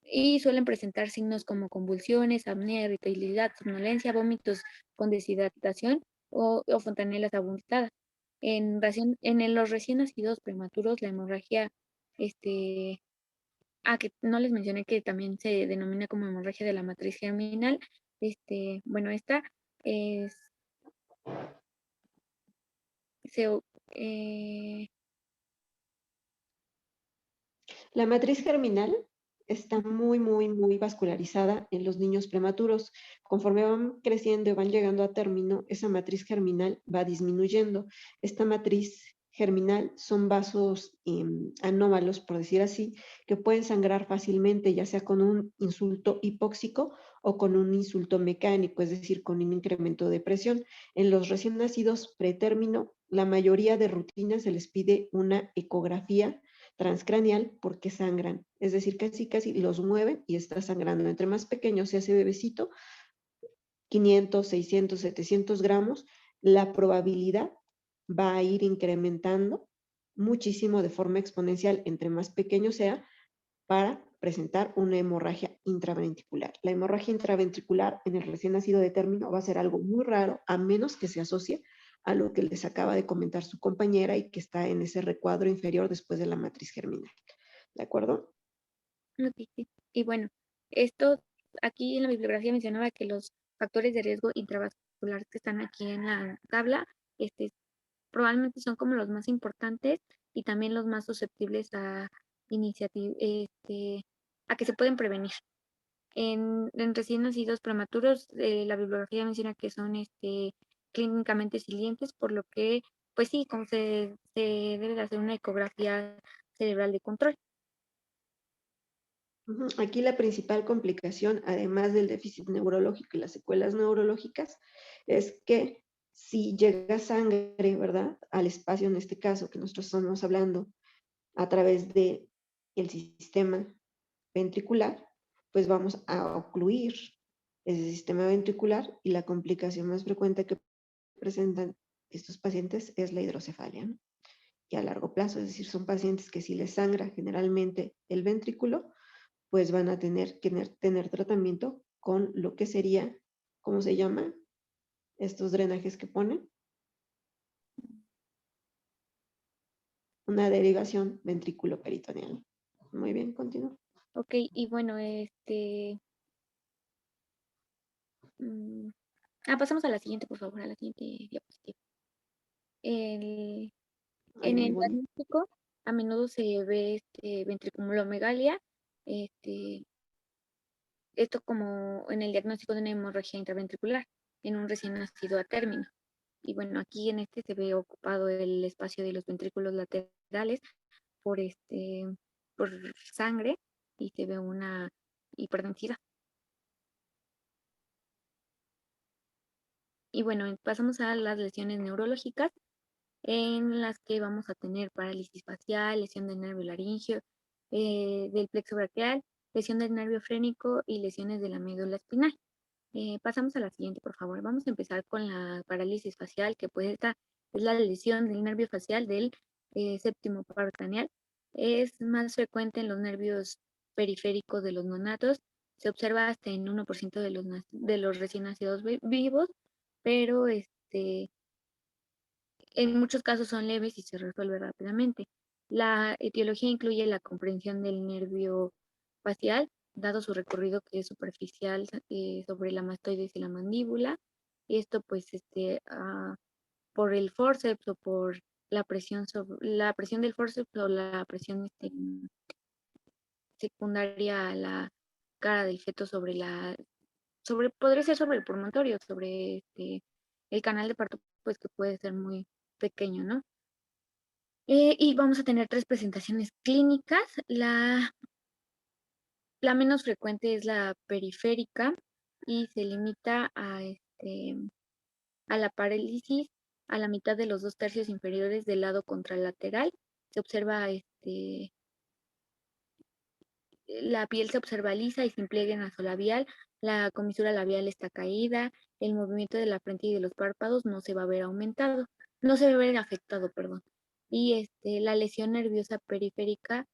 y suelen presentar signos como convulsiones, apnea, irritabilidad, somnolencia, vómitos con deshidratación o fontanelas abultadas. En los recién nacidos prematuros, la hemorragia, que no les mencioné que también se denomina como hemorragia de la matriz germinal. Bueno, esta es, se, eh, La matriz germinal está muy, muy, muy vascularizada en los niños prematuros. Conforme van creciendo y van llegando a término, esa matriz germinal va disminuyendo. Esta matriz germinal son vasos anómalos, por decir así, que pueden sangrar fácilmente, ya sea con un insulto hipóxico o con un insulto mecánico, es decir, con un incremento de presión. En los recién nacidos pretérmino, la mayoría de rutinas se les pide una ecografía transcraneal porque sangran, es decir, casi los mueven y está sangrando. Entre más pequeño sea ese bebecito, 500, 600, 700 gramos, la probabilidad va a ir incrementando muchísimo de forma exponencial entre más pequeño sea para presentar una hemorragia intraventricular. La hemorragia intraventricular en el recién nacido de término va a ser algo muy raro, a menos que se asocie a lo que les acaba de comentar su compañera y que está en ese recuadro inferior después de la matriz germinal. ¿De acuerdo? ok, sí. Y bueno, esto aquí en la bibliografía mencionaba que los factores de riesgo cardiovasculares que están aquí en la tabla, probablemente son como los más importantes y también los más susceptibles a a que se pueden prevenir. En recién nacidos prematuros, la bibliografía menciona que son clínicamente silentes, por lo que, pues sí, como se debe de hacer una ecografía cerebral de control. Aquí la principal complicación, además del déficit neurológico y las secuelas neurológicas, es que si llega sangre, ¿verdad?, al espacio, en este caso que nosotros estamos hablando, a través del sistema ventricular, pues vamos a ocluir ese sistema ventricular y la complicación más frecuente que presentan estos pacientes es la hidrocefalia, ¿no? Y a largo plazo, es decir, son pacientes que si les sangra generalmente el ventrículo, pues van a tener que tener tratamiento con lo que sería, ¿cómo se llama? Estos drenajes que ponen. Una derivación ventrículo-peritoneal. Muy bien, continúo. Ok, y bueno, pasamos a la siguiente, por favor, a la siguiente diapositiva. En el diagnóstico, a menudo se ve ventriculomegalia, esto como en el diagnóstico de una hemorragia intraventricular en un recién nacido a término. Y bueno, aquí en se ve ocupado el espacio de los ventrículos laterales por por sangre y se ve una hiperdensidad. Y bueno, pasamos a las lesiones neurológicas, en las que vamos a tener parálisis facial, lesión del nervio laríngeo, del plexo braquial, lesión del nervio frénico y lesiones de la médula espinal. Pasamos a la siguiente, por favor. Vamos a empezar con la parálisis facial, que pues esta es la lesión del nervio facial del séptimo par craneal. Es más frecuente en los nervios periféricos de los neonatos. Se observa hasta en 1% de los recién nacidos vivos, pero en muchos casos son leves y se resuelve rápidamente. La etiología incluye la comprensión del nervio facial, dado su recorrido que es superficial sobre la mastoides y la mandíbula. Esto pues por el forceps o por la presión del forceps o la presión secundaria a la cara del feto podría ser sobre el promontorio, sobre el canal de parto, pues que puede ser muy pequeño, ¿no? Y vamos a tener 3 presentaciones clínicas. La menos frecuente es la periférica y se limita a la parálisis a la mitad de los 2/3 inferiores del lado contralateral. Se observa la piel se observa lisa y sin pliegue nasolabial, la comisura labial está caída, el movimiento de la frente y de los párpados no se va a ver aumentado, no se va a ver afectado, perdón. Y la lesión nerviosa periférica,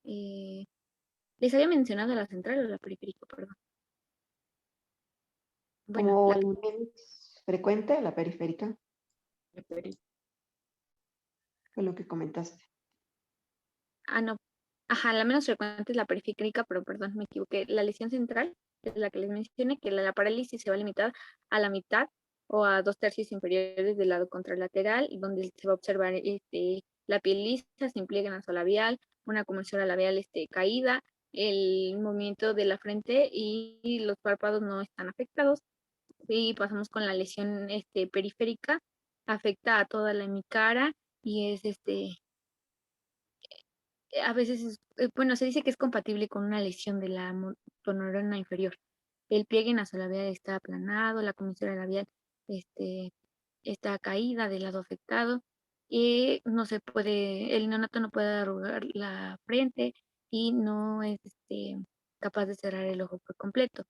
les había mencionado la central o la periférica, perdón. Bueno, como el menos frecuente, la periférica, fue lo que comentaste. no. Ajá, la menos frecuente es la periférica, pero perdón, me equivoqué. La lesión central es la que les mencioné, que la parálisis se va a limitar a la mitad o a 2/3 inferiores del lado contralateral, donde se va a observar la piel lisa, sin pliegue nasolabial, una comisura labial caída, el movimiento de la frente y los párpados no están afectados. Y pasamos con la lesión periférica, afecta a toda la hemicara y es a veces, bueno, se dice que es compatible con una lesión de la motoneurona inferior. El pliegue nasolabial está aplanado, la comisura labial está caída del lado afectado y el neonato no puede arrugar la frente y no es capaz de cerrar el ojo por completo.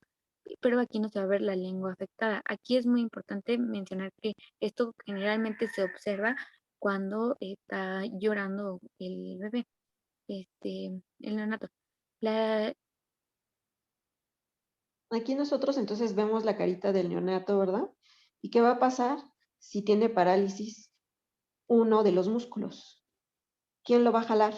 Pero aquí no se va a ver la lengua afectada. Aquí es muy importante mencionar que esto generalmente se observa cuando está llorando el bebé, el neonato. Aquí nosotros entonces vemos la carita del neonato, ¿verdad? ¿Y qué va a pasar si tiene parálisis uno de los músculos? ¿Quién lo va a jalar?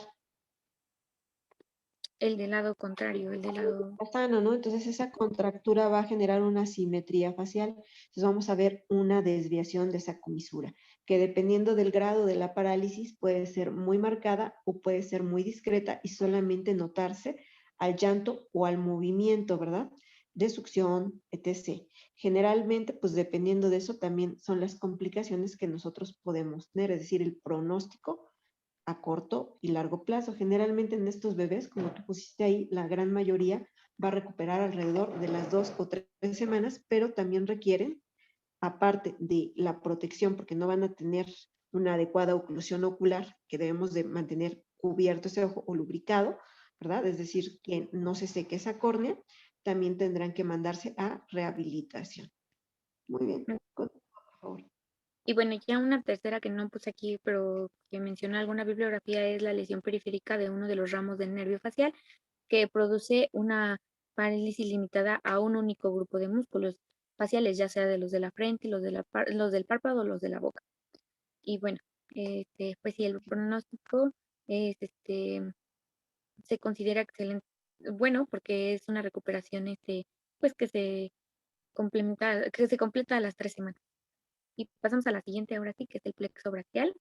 El del lado contrario, el del lado... Está sano, ¿no? Entonces esa contractura va a generar una simetría facial. Entonces vamos a ver una desviación de esa comisura, que dependiendo del grado de la parálisis puede ser muy marcada o puede ser muy discreta y solamente notarse al llanto o al movimiento, ¿verdad? De succión, etc. Generalmente, pues dependiendo de eso también son las complicaciones que nosotros podemos tener, es decir, el pronóstico a corto y largo plazo. Generalmente en estos bebés, como tú pusiste ahí, la gran mayoría va a recuperar alrededor de las 2 o 3 semanas, pero también requieren, aparte de la protección, porque no van a tener una adecuada oclusión ocular, que debemos de mantener cubierto ese ojo o lubricado, ¿verdad? Es decir, que no se seque esa córnea, también tendrán que mandarse a rehabilitación. Muy bien, por favor. Y bueno, ya una tercera que no puse aquí, pero que menciona alguna bibliografía, es la lesión periférica de uno de los ramos del nervio facial, que produce una parálisis limitada a un único grupo de músculos faciales, ya sea de los de la frente, los del párpado o los de la boca. Y bueno, pues sí, el pronóstico es, se considera excelente, bueno, porque es una recuperación, pues que se completa a las 3 semanas. Y pasamos a la siguiente, ahora sí, que es el plexo braquial.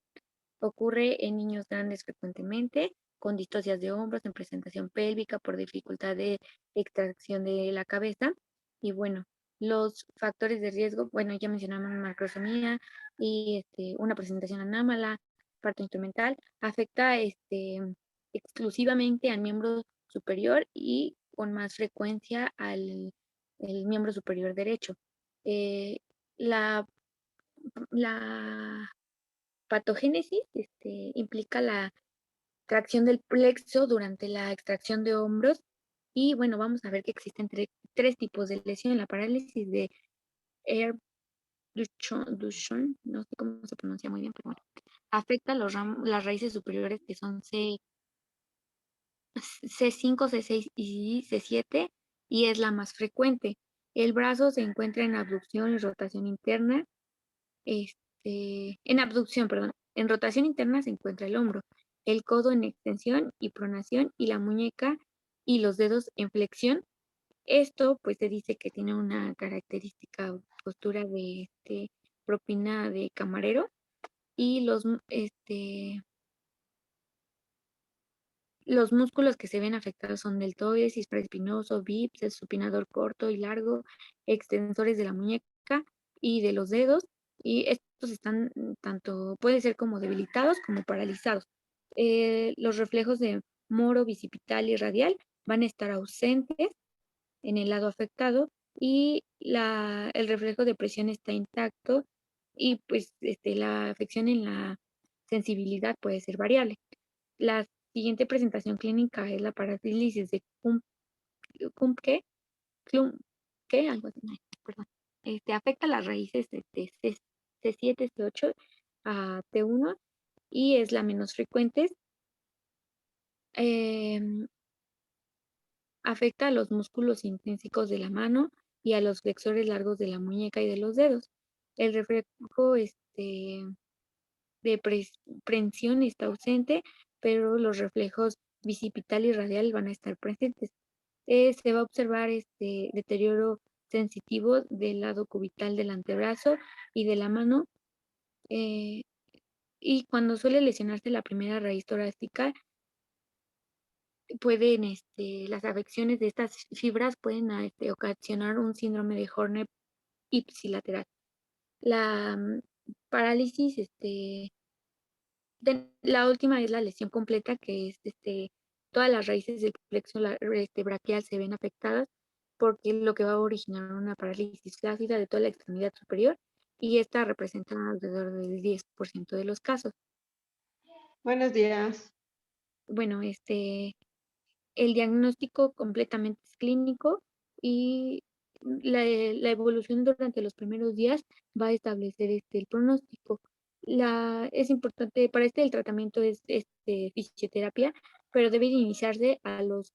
Ocurre en niños grandes frecuentemente, con distocias de hombros, en presentación pélvica, por dificultad de extracción de la cabeza. Y bueno, los factores de riesgo, bueno, ya mencionamos macrosomía y una presentación anómala, parto instrumental, afecta exclusivamente al miembro superior y con más frecuencia al el miembro superior derecho. Eh, la la patogénesis implica la tracción del plexo durante la extracción de hombros y bueno, vamos a ver que existen tres tipos de lesión. La parálisis de Air Duchon, no sé cómo se pronuncia muy bien, pero bueno, afecta las raíces superiores que son C5, C6 y C7 y es la más frecuente. El brazo se encuentra en abducción y rotación interna. En abducción, perdón. En rotación interna se encuentra el hombro, el codo en extensión y pronación y la muñeca y los dedos en flexión. Esto pues se dice que tiene una característica postura de propina de camarero y los músculos que se ven afectados son deltoides, espinoso, bíceps, supinador corto y largo, extensores de la muñeca y de los dedos, y estos están tanto, pueden ser como debilitados como paralizados. Los reflejos de moro, bicipital y radial van a estar ausentes en el lado afectado y el reflejo de presión está intacto y pues la afección en la sensibilidad puede ser variable. La siguiente presentación clínica es la parálisis de Klumpke, algo así, ay, perdón. Afecta las raíces de C7, C8 a T1 y es la menos frecuente. Afecta a los músculos intrínsecos de la mano y a los flexores largos de la muñeca y de los dedos. El reflejo de prensión está ausente, pero los reflejos bicipital y radial van a estar presentes. Se va a observar deterioro sensitivo del lado cubital del antebrazo y de la mano. eh, y cuando suele lesionarse la primera raíz torácica, las afecciones de estas fibras pueden ocasionar un síndrome de Horner ipsilateral. La parálisis, la última es la lesión completa, que es todas las raíces del plexo braquial se ven afectadas, porque lo que va a originar una parálisis flácida de toda la extremidad superior, y esta representa alrededor del 10% de los casos. Buenos días. Bueno, el diagnóstico completamente es clínico y la evolución durante los primeros días va a establecer el pronóstico. Es importante, para el tratamiento es fisioterapia, pero debe de iniciarse a los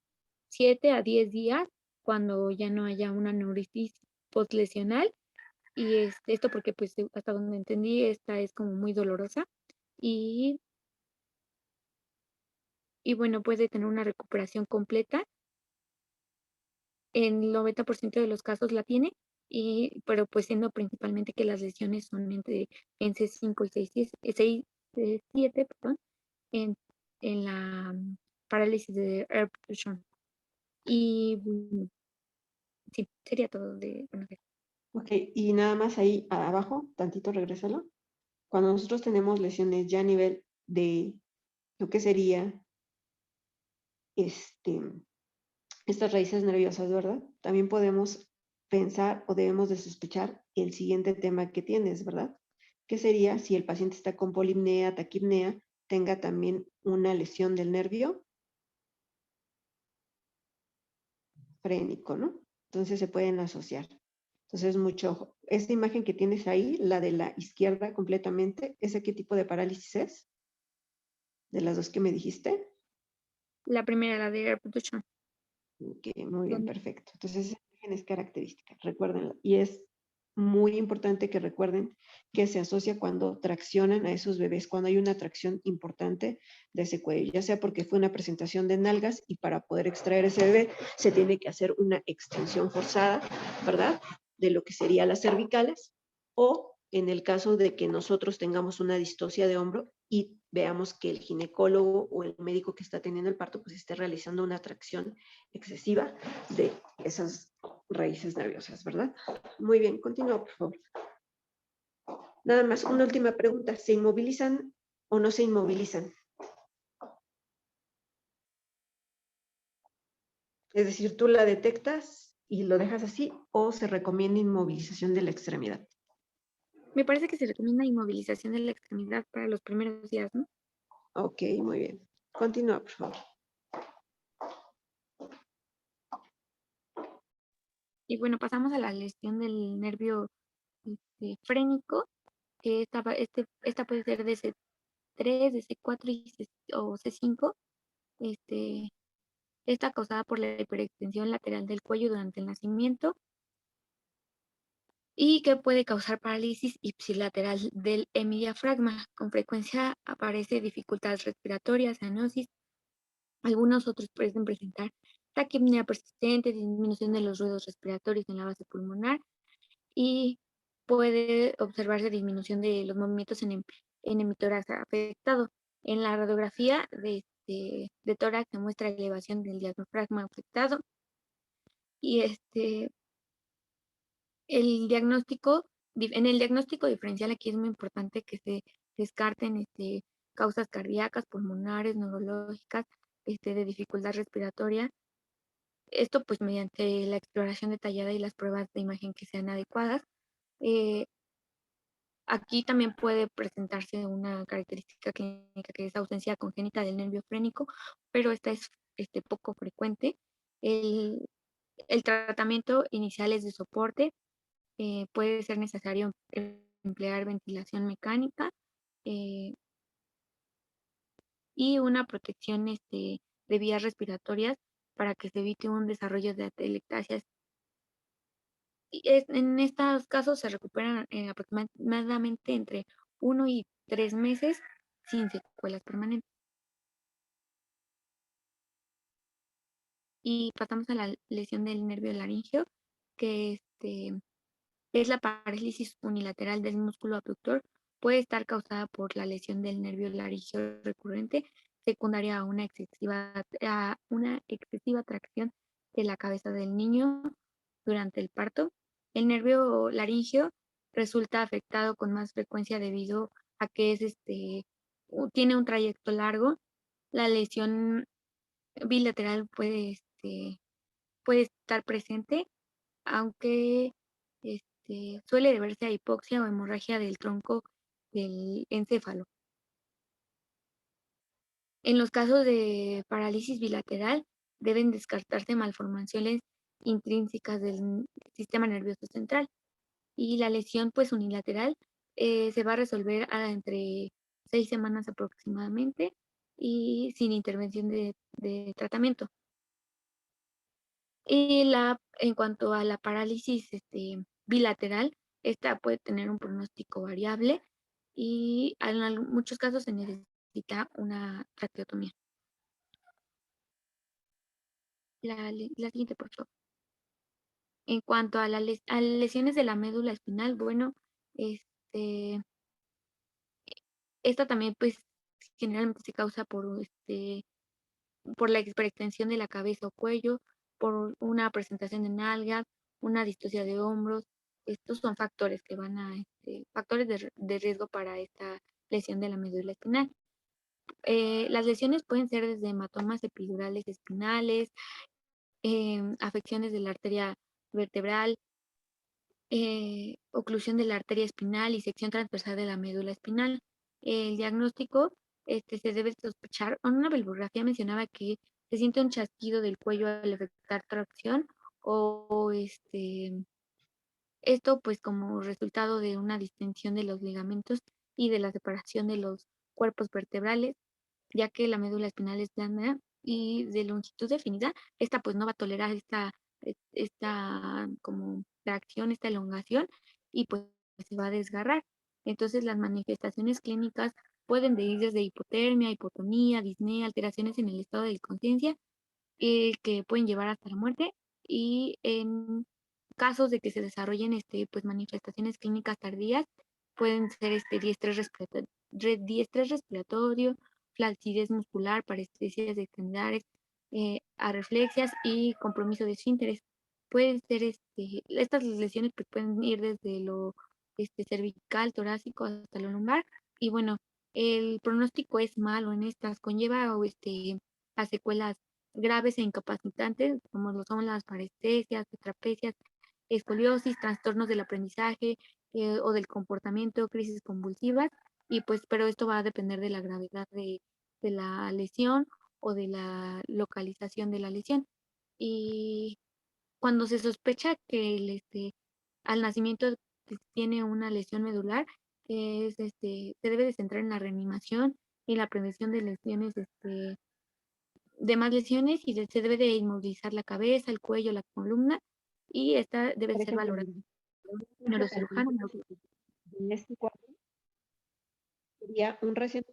7 a 10 días cuando ya no haya una neuritis postlesional. Y esto porque, pues, hasta donde entendí, esta es como muy dolorosa. Y y bueno, puede tener una recuperación completa. En el 90% de los casos la tiene, pero pues siendo principalmente que las lesiones son en C5 y 7, perdón, en la parálisis de Erbschon. Y bueno, sí, sería todo de bueno, Ok, y nada más ahí abajo, tantito regrésalo. Cuando nosotros tenemos lesiones ya a nivel de lo que sería este, estas raíces nerviosas, ¿verdad? También podemos pensar o debemos de sospechar el siguiente tema que tienes, ¿verdad? Que sería si el paciente está con polipnea, taquipnea, tenga también una lesión del nervio frénico, ¿no? Entonces se pueden asociar. Entonces, mucho ojo. Esta imagen que tienes ahí, la de la izquierda completamente, ¿ese qué tipo de parálisis es? De las dos que me dijiste. la primera, la de Erbschon. Ok, muy bien, perfecto. Entonces, esa imagen es característica, recuérdenla. Y es muy importante que recuerden que se asocia cuando traccionan a esos bebés, cuando hay una tracción importante de ese cuello, ya sea porque fue una presentación de nalgas y para poder extraer ese bebé se tiene que hacer una extensión forzada, ¿verdad? De lo que serían las cervicales, o en el caso de que nosotros tengamos una distosia de hombro y veamos que el ginecólogo o el médico que está teniendo el parto pues esté realizando una tracción excesiva de esas raíces nerviosas, ¿verdad? Muy bien, continúa, por favor. Nada más, una última pregunta. ¿Se inmovilizan o no se inmovilizan? Es decir, tú la detectas y lo dejas así o se recomienda inmovilización de la extremidad. Me parece que se recomienda inmovilización de la extremidad para los primeros días, ¿no? Ok, muy bien. Continúa, por favor. Y bueno, pasamos a la lesión del nervio frénico, que esta puede ser de C3, de C4 o C5. Este, Está causada por la hiperextensión lateral del cuello durante el nacimiento y que puede causar parálisis ipsilateral del hemidiafragma. Con frecuencia aparece dificultad respiratoria, cianosis. Algunos otros pueden presentar taquipnea persistente, disminución de los ruidos respiratorios en la base pulmonar y puede observarse disminución de los movimientos en emitórax afectado. En la radiografía de tórax se muestra elevación del diafragma afectado y en el diagnóstico diferencial aquí es muy importante que se descarten causas cardíacas, pulmonares, neurológicas, de dificultad respiratoria. Esto pues mediante la exploración detallada y las pruebas de imagen que sean adecuadas. Eh, Aquí también puede presentarse una característica clínica que es ausencia congénita del nervio frénico, pero esta es poco frecuente. El, el tratamiento inicial es de soporte. Puede ser necesario emplear ventilación mecánica eh, y una protección de vías respiratorias para que se evite un desarrollo de atelectasias. En estos casos se recuperan aproximadamente entre 1 y 3 meses sin secuelas permanentes. Y pasamos a la lesión del nervio laríngeo, que es la parálisis unilateral del músculo abductor. Puede estar causada por la lesión del nervio laríngeo recurrente, secundaria a una excesiva tracción de la cabeza del niño durante el parto. El nervio laríngeo resulta afectado con más frecuencia debido a que tiene un trayecto largo. La lesión bilateral puede estar presente, aunque suele deberse a hipoxia o hemorragia del tronco del encéfalo. En los casos de parálisis bilateral, deben descartarse malformaciones intrínsecas del sistema nervioso central y la lesión pues unilateral se va a resolver entre 6 semanas aproximadamente y sin intervención de tratamiento. En cuanto a la parálisis bilateral, esta puede tener un pronóstico variable y en muchos casos se necesita una traqueotomía. La siguiente, por favor. En cuanto a, a lesiones de la médula espinal, bueno, este, esta también pues generalmente se causa por la hiperextensión de la cabeza o cuello, por una presentación de nalgas, una distosia de hombros. Estos son factores que van a, factores de riesgo para esta lesión de la médula espinal. Las lesiones pueden ser desde hematomas epidurales espinales, afecciones de la arteria vertebral, oclusión de la arteria espinal y sección transversal de la médula espinal. El diagnóstico se debe sospechar. En una bibliografía mencionaba que se siente un chasquido del cuello al efectuar tracción o esto pues como resultado de una distensión de los ligamentos y de la separación de los cuerpos vertebrales, ya que la médula espinal es blanda y de longitud definida, esta pues no va a tolerar esta como tracción, esta elongación y pues se va a desgarrar. Entonces las manifestaciones clínicas pueden ir desde hipotermia, hipotonía, disnea, alteraciones en el estado de conciencia que pueden llevar hasta la muerte y en casos de que se desarrollen pues manifestaciones clínicas tardías pueden ser diestrés respiratorio, flacidez muscular, parestesias de extremidades, areflexias y compromiso de esfínteres. Pueden ser estas lesiones pues, pueden ir desde lo cervical, torácico hasta lo lumbar y bueno, el pronóstico es malo en estas, conlleva a secuelas graves e incapacitantes, como lo son las parestesias, trapecias, escoliosis, trastornos del aprendizaje o del comportamiento, crisis convulsivas, y pues, pero esto va a depender de la gravedad de la lesión o de la localización de la lesión. Y cuando se sospecha que al nacimiento tiene una lesión medular, se debe de centrar en la reanimación y la prevención de lesiones de más lesiones y se debe de inmovilizar la cabeza, el cuello, la columna y esta debe Por ser ejemplo, valorada un por un ejemplo neurocirujano. tantito de este cuadro sería un recién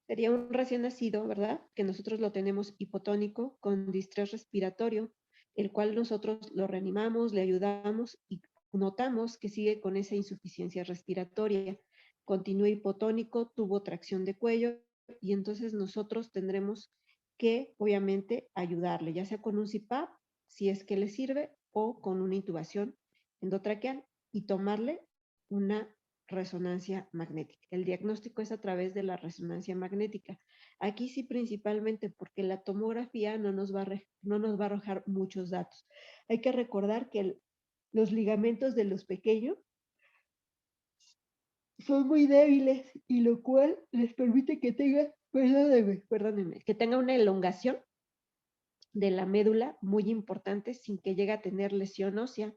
Sería un recién nacido, ¿verdad? Que nosotros lo tenemos hipotónico con distrés respiratorio, el cual nosotros lo reanimamos, le ayudamos y notamos que sigue con esa insuficiencia respiratoria. Continúa hipotónico, tuvo tracción de cuello y entonces nosotros tendremos que, obviamente, ayudarle, ya sea con un CPAP, si es que le sirve, o con una intubación endotraqueal y tomarle una resonancia magnética. El diagnóstico es a través de la resonancia magnética. Aquí sí principalmente porque la tomografía no nos va a arrojar muchos datos. Hay que recordar que los ligamentos de los pequeños son muy débiles y lo cual les permite que tenga, perdónenme, que tenga una elongación de la médula muy importante sin que llegue a tener lesión ósea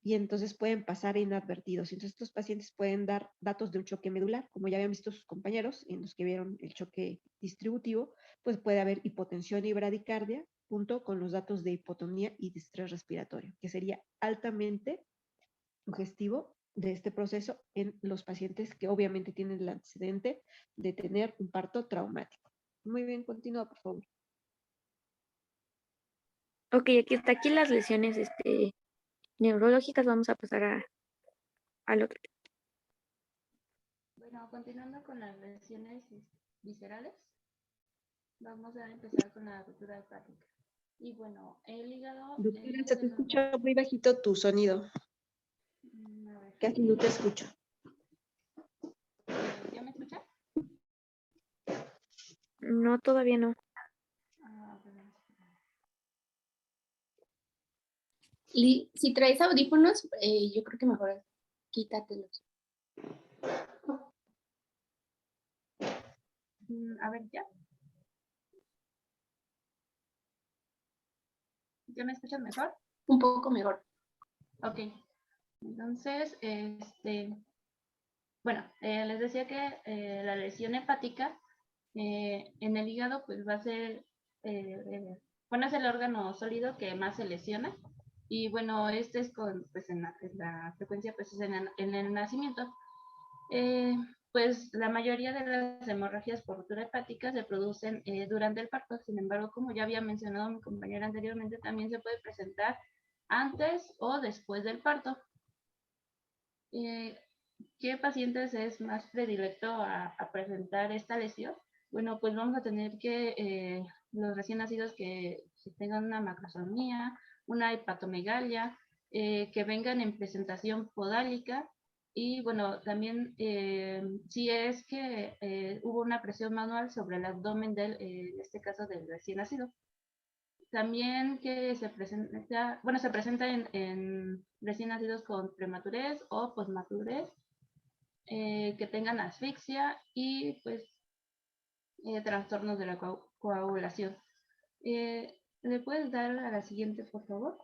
y entonces pueden pasar inadvertidos. Entonces estos pacientes pueden dar datos de un choque medular, como ya habían visto sus compañeros en los que vieron el choque distributivo, pues puede haber hipotensión y bradicardia junto con los datos de hipotonía y distrés respiratorio, que sería altamente sugestivo de este proceso en los pacientes que obviamente tienen el antecedente de tener un parto traumático. Muy bien, continúa, por favor. Ok, aquí las lesiones neurológicas, vamos a pasar al otro. Bueno, continuando con las lesiones viscerales, vamos a empezar con la ruptura hepática. Y bueno, el hígado... Doctora, se te escucha muy bajito tu sonido. A ver. Casi no te escucho. ¿Ya me escuchas? No, todavía no. Si traes audífonos, yo creo que mejor quítatelos. A ver, ¿ya? ¿Ya me escuchas mejor? Un poco mejor. Ok. Entonces, bueno, les decía que la lesión hepática en el hígado pues va a ser, bueno, es el órgano sólido que más se lesiona y bueno, es con, pues en la frecuencia pues es en el nacimiento. pues la mayoría de las hemorragias por rotura hepática se producen durante el parto. Sin embargo, como ya había mencionado mi compañera anteriormente, también se puede presentar antes o después del parto. ¿Qué pacientes es más predilecto a presentar esta lesión? Bueno, pues vamos a tener que los recién nacidos que tengan una macrosomía, una hepatomegalia, que vengan en presentación podálica y bueno, también si es que hubo una presión manual sobre el abdomen del, en este caso del recién nacido. También que se presenta, bueno, se presenta en recién nacidos con prematurez o posmaturez, que tengan asfixia y pues trastornos de la coagulación. ¿Le puedes dar a la siguiente, por favor?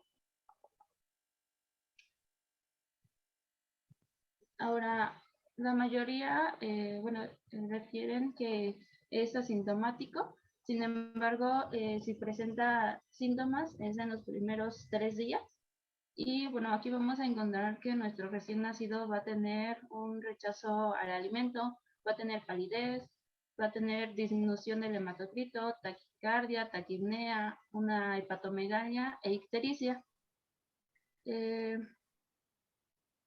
Ahora, la mayoría, bueno, refieren que es asintomático. Sin embargo, si presenta síntomas es en los primeros 3 días. Y bueno, aquí vamos a encontrar que nuestro recién nacido va a tener un rechazo al alimento, va a tener palidez, va a tener disminución del hematocrito, taquicardia, taquipnea, una hepatomegalia e ictericia.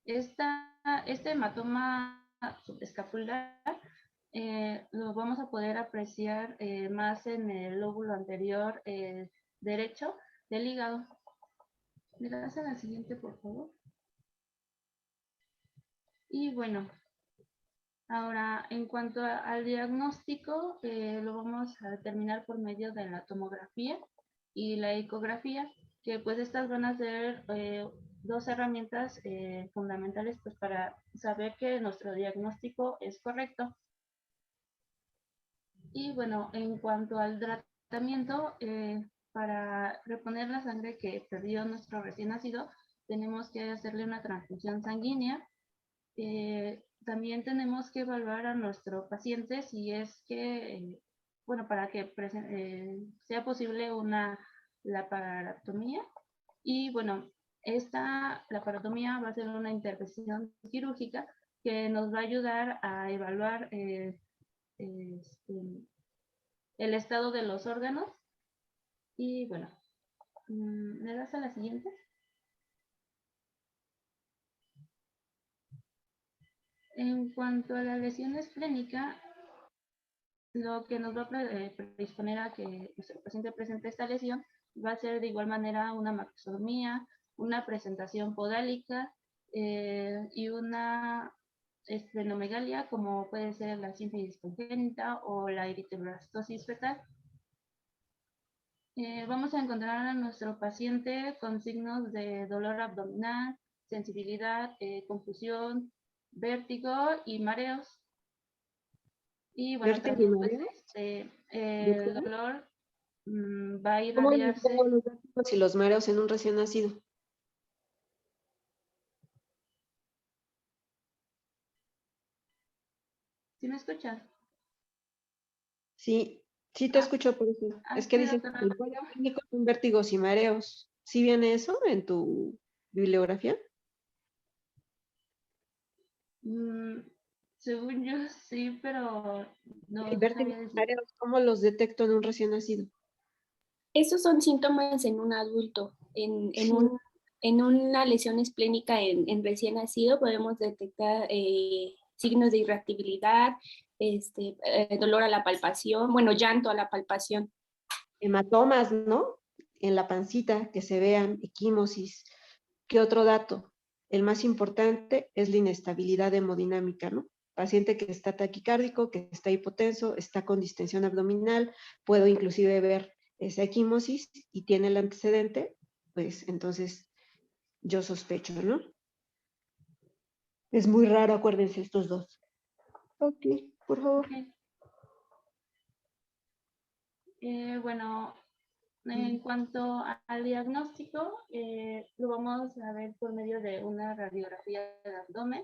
Este hematoma subescapular lo vamos a poder apreciar más en el lóbulo anterior derecho del hígado. ¿Me das a la siguiente, por favor? Y bueno, ahora en cuanto al diagnóstico, lo vamos a determinar por medio de la tomografía y la ecografía, que pues estas van a ser dos herramientas fundamentales pues para saber que nuestro diagnóstico es correcto. Y bueno, en cuanto al tratamiento, para reponer la sangre que perdió nuestro recién nacido, tenemos que hacerle una transfusión sanguínea. También tenemos que evaluar a nuestro paciente si es que, bueno, para que sea posible una laparotomía. Y bueno, esta laparotomía va a ser una intervención quirúrgica que nos va a ayudar a evaluar el estado de los órganos. Y bueno, ¿me das a la siguiente? En cuanto a la lesión esclénica, lo que nos va a predisponer a que nuestro paciente presente esta lesión va a ser de igual manera una macrosomía, una presentación podálica y una esplenomegalia, como puede ser la sífilis congénita o la eritematosis fetal. Vamos a encontrar a nuestro paciente con signos de dolor abdominal, sensibilidad, confusión, vértigo y mareos. Y bueno, ¿Vértigo y también pues, mareos? el dolor va a ¿Cómo irradiarse. distingo los vértigos y los mareos en un recién nacido? ¿Sí me escuchas? Sí, sí te Ah, escucho por eso. Es que sí, dices, doctora. el cuadro clínico con vértigos y mareos. ¿Sí viene eso en tu bibliografía? Mm, según yo sí, pero El no vértigo sabía y decir. mareos, ¿cómo los detecto en un recién nacido? Esos son síntomas en un adulto. Sí. En una lesión esplénica en recién nacido podemos detectar signos de irritabilidad, dolor a la palpación, bueno, llanto a la palpación. Hematomas, ¿no? En la pancita, que se vean, equimosis. ¿Qué otro dato? El más importante es la inestabilidad hemodinámica, ¿no? Paciente que está taquicárdico, que está hipotenso, está con distensión abdominal, puedo inclusive ver esa equimosis y tiene el antecedente, pues entonces yo sospecho, ¿no? Es muy raro, acuérdense estos dos. Ok, por favor. Okay. Bueno, en cuanto al diagnóstico, lo vamos a ver por medio de una radiografía del abdomen.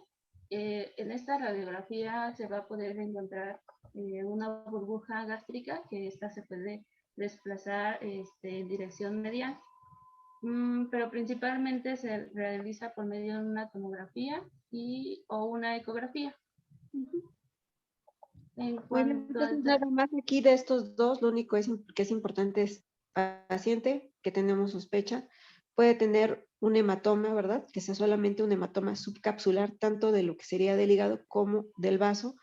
En esta radiografía se va a poder encontrar una burbuja gástrica, que esta se puede desplazar en dirección medial. Pero principalmente se realiza por medio de una tomografía o una ecografía. En Muy bien, cuanto entonces al nada más aquí de estos dos, lo único que es importante es paciente que tenemos sospecha, puede tener un hematoma, ¿verdad? Que sea solamente un hematoma subcapsular, tanto de lo que sería del hígado como del vaso.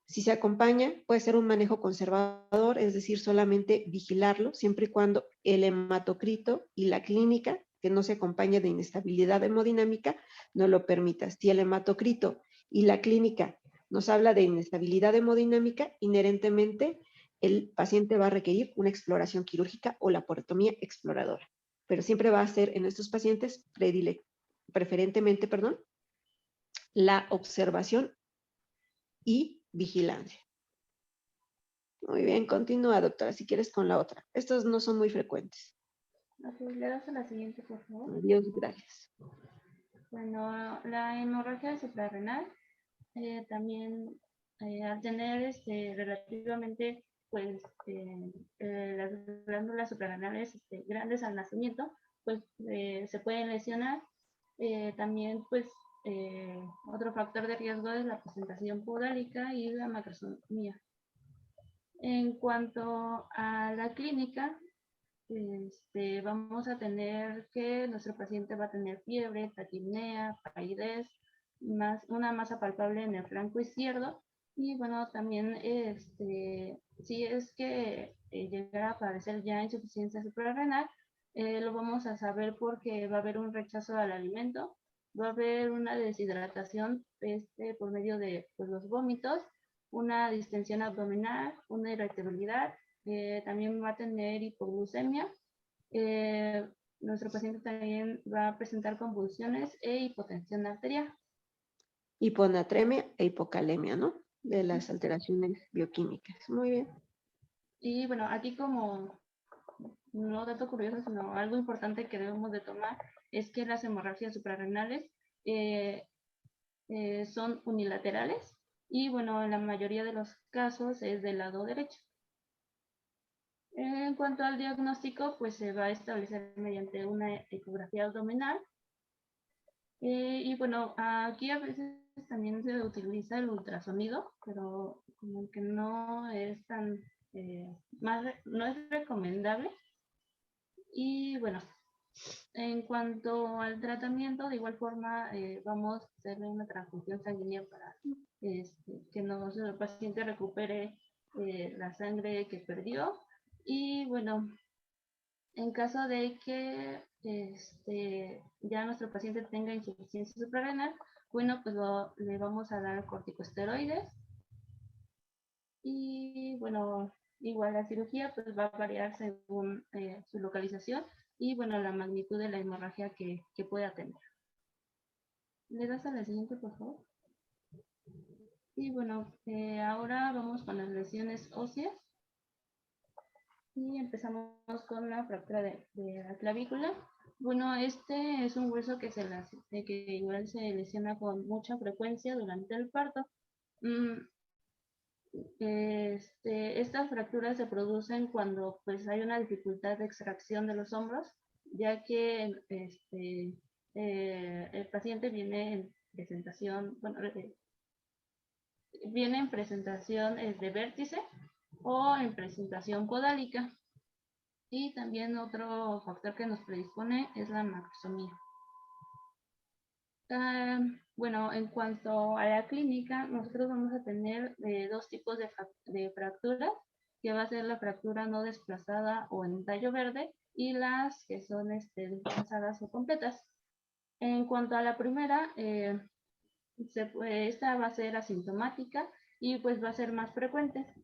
Si se acompaña, puede ser un manejo conservador, es decir, solamente vigilarlo, siempre y cuando el hematocrito y la clínica, que no se acompañe de inestabilidad hemodinámica, no lo permita. Si el hematocrito y la clínica nos habla de inestabilidad hemodinámica, inherentemente el paciente va a requerir una exploración quirúrgica o laparotomía exploradora, pero siempre va a ser en estos pacientes preferentemente, la observación y vigilancia. Muy bien, continúa, doctora, si quieres con la otra. Estos no son muy frecuentes. Ok, le das a la siguiente, por favor. Adiós, gracias. Bueno, la hemorragia suprarrenal también al tener relativamente pues las glándulas suprarrenales grandes al nacimiento, pues se pueden lesionar. También pues otro factor de riesgo es la presentación podálica y la macrosomía. En cuanto a la clínica, vamos a tener que nuestro paciente va a tener fiebre, taquipnea, palidez, una masa palpable en el flanco izquierdo y bueno, también si es que llegara a aparecer ya insuficiencia suprarrenal, lo vamos a saber porque va a haber un rechazo al alimento, va a haber una deshidratación por medio de pues, los vómitos, una distensión abdominal, una irritabilidad, también va a tener hipoglucemia. Nuestro paciente también va a presentar convulsiones e hipotensión arterial. Hiponatremia e hipocalemia, ¿no? De las alteraciones bioquímicas. Muy bien. Y bueno, aquí como no dato curioso, sino algo importante que debemos de tomar es que las hemorragias suprarrenales son unilaterales y bueno, en la mayoría de los casos es del lado derecho. En cuanto al diagnóstico, pues se va a establecer mediante una ecografía abdominal. Y bueno, aquí a veces también se utiliza el ultrasonido, pero como que no es tan, no es recomendable. Y bueno, en cuanto al tratamiento, de igual forma vamos a hacerle una transfusión sanguínea para que el paciente recupere la sangre que perdió. Y bueno, en caso de que ya nuestro paciente tenga insuficiencia suprarrenal, bueno, pues le vamos a dar corticosteroides. Y bueno, igual la cirugía pues va a variar según su localización y bueno, la magnitud de la hemorragia que pueda tener. ¿Le das a la siguiente, por favor? Y bueno, ahora vamos con las lesiones óseas. Y empezamos con la fractura de la clavícula. Bueno, este es un hueso que igual se lesiona con mucha frecuencia durante el parto. Estas fracturas se producen cuando pues hay una dificultad de extracción de los hombros, ya que el paciente viene en presentación, viene en presentación de vértice o en presentación podálica. Y también otro factor que nos predispone es la macrosomía. Bueno, en cuanto a la clínica, nosotros vamos a tener dos tipos de fracturas, que va a ser la fractura no desplazada o en tallo verde y las que son desplazadas o completas. En cuanto a la primera, esta va a ser asintomática y pues va a ser más frecuente.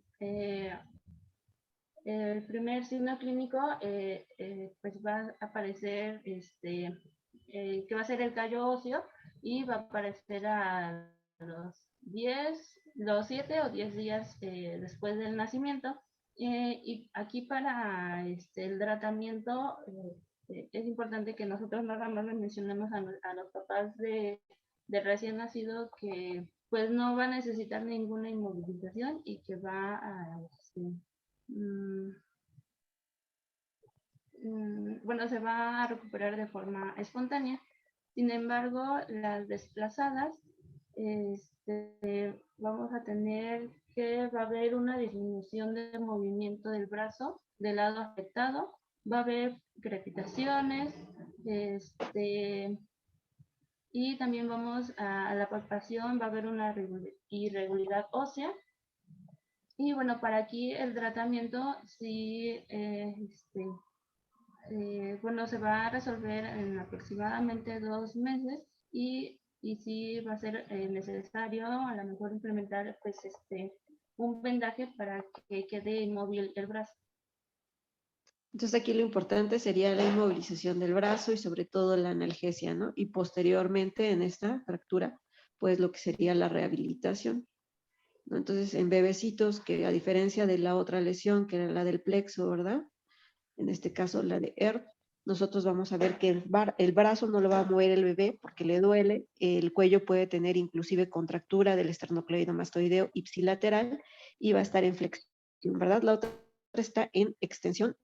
El primer signo clínico pues va a aparecer que va a ser el tallo óseo y va a aparecer a los 7 o 10 días después del nacimiento. Y aquí para el tratamiento es importante que nosotros nada más le mencionemos a los papás de recién nacido que pues no va a necesitar ninguna inmovilización y que va a bueno, se va a recuperar de forma espontánea. Sin embargo, las desplazadas, vamos a tener que va a haber una disminución del movimiento del brazo del lado afectado, va a haber crepitaciones, y también vamos a la palpación, va a haber una irregularidad ósea. Y bueno, para aquí el tratamiento sí, bueno, se va a resolver en aproximadamente 2 meses y sí va a ser necesario a lo mejor implementar pues un vendaje para que quede inmóvil el brazo. Entonces aquí lo importante sería la inmovilización del brazo y sobre todo la analgesia, ¿no? Y posteriormente en esta fractura, pues lo que sería la rehabilitación, ¿no? Entonces en bebecitos que a diferencia de la otra lesión, que era la del plexo, ¿verdad? En este caso la de ERP, nosotros vamos a ver que el brazo no lo va a mover el bebé porque le duele, el cuello puede tener inclusive contractura del esternocleidomastoideo ipsilateral y va a estar en flexión, ¿verdad? La otra está en extensión.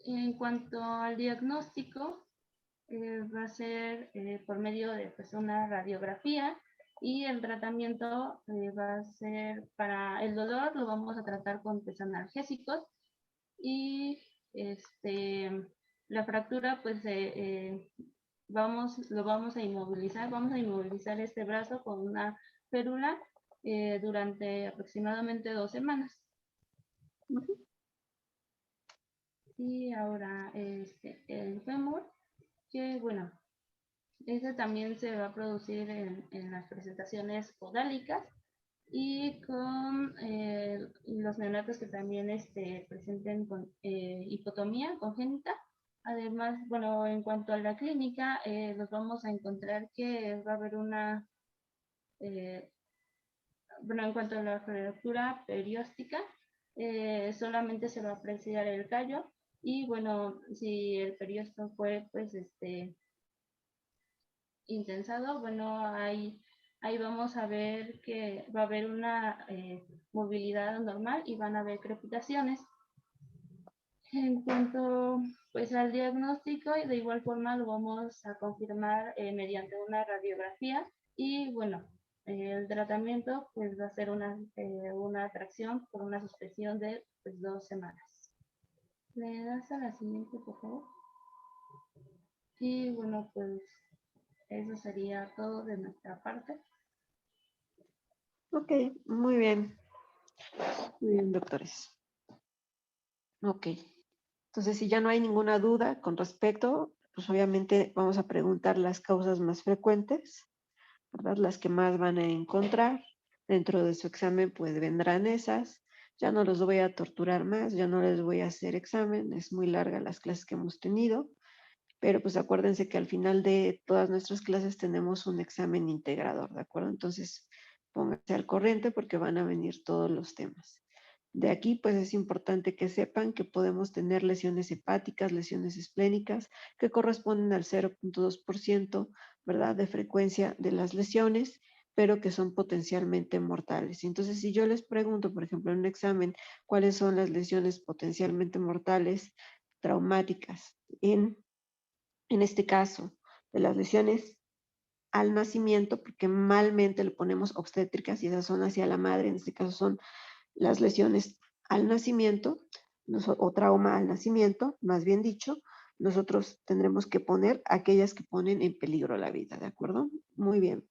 En cuanto al diagnóstico, va a ser por medio de pues, una radiografía y el tratamiento va a ser para el dolor, lo vamos a tratar con pues, analgésicos y la fractura pues lo vamos a inmovilizar este brazo con una férula durante aproximadamente 2 semanas. Y ahora el fémur, que bueno, ese también se va a producir en las presentaciones podálicas y con los neonatos que también presenten con hipotomía congénita. Además, bueno, en cuanto a la clínica, los vamos a encontrar que va a haber una, bueno, en cuanto a la fractura perióstica, solamente se va a apreciar el callo y bueno, si el periosto fue pues intensado, bueno, ahí vamos a ver que va a haber una movilidad normal y van a haber crepitaciones. En cuanto pues al diagnóstico, de igual forma lo vamos a confirmar mediante una radiografía y bueno, el tratamiento pues va a ser una tracción por una suspensión de pues, 2 semanas. ¿Le das a la siguiente, por favor? Y bueno, pues eso sería todo de nuestra parte. Ok, muy bien. Muy bien, doctores. Ok. Entonces, si ya no hay ninguna duda con respecto, pues obviamente vamos a preguntar las causas más frecuentes, ¿verdad? Las que más van a encontrar. Dentro de su examen, pues vendrán esas. Ya no los voy a torturar más, ya no les voy a hacer examen. Es muy larga las clases que hemos tenido. Pero pues acuérdense que al final de todas nuestras clases tenemos un examen integrador, ¿de acuerdo? Entonces, pónganse al corriente porque van a venir todos los temas. De aquí, pues es importante que sepan que podemos tener lesiones hepáticas, lesiones esplénicas, que corresponden al 0.2%, ¿verdad?, de frecuencia de las lesiones, pero que son potencialmente mortales. Entonces, si yo les pregunto, por ejemplo, en un examen, cuáles son las lesiones potencialmente mortales, traumáticas, en este caso, de las lesiones al nacimiento, porque malmente le ponemos obstétricas y esas son hacia la madre, en este caso son las lesiones al nacimiento o trauma al nacimiento, más bien dicho, nosotros tendremos que poner aquellas que ponen en peligro la vida, ¿de acuerdo? Muy bien.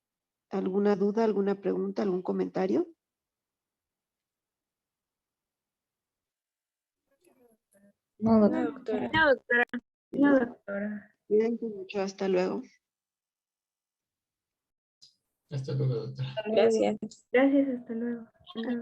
¿Alguna duda, alguna pregunta, algún comentario? No, No, doctora. doctora. No, doctora. No, doctora. Cuídense mucho, hasta luego. Hasta luego, doctora. Gracias. Gracias, hasta luego.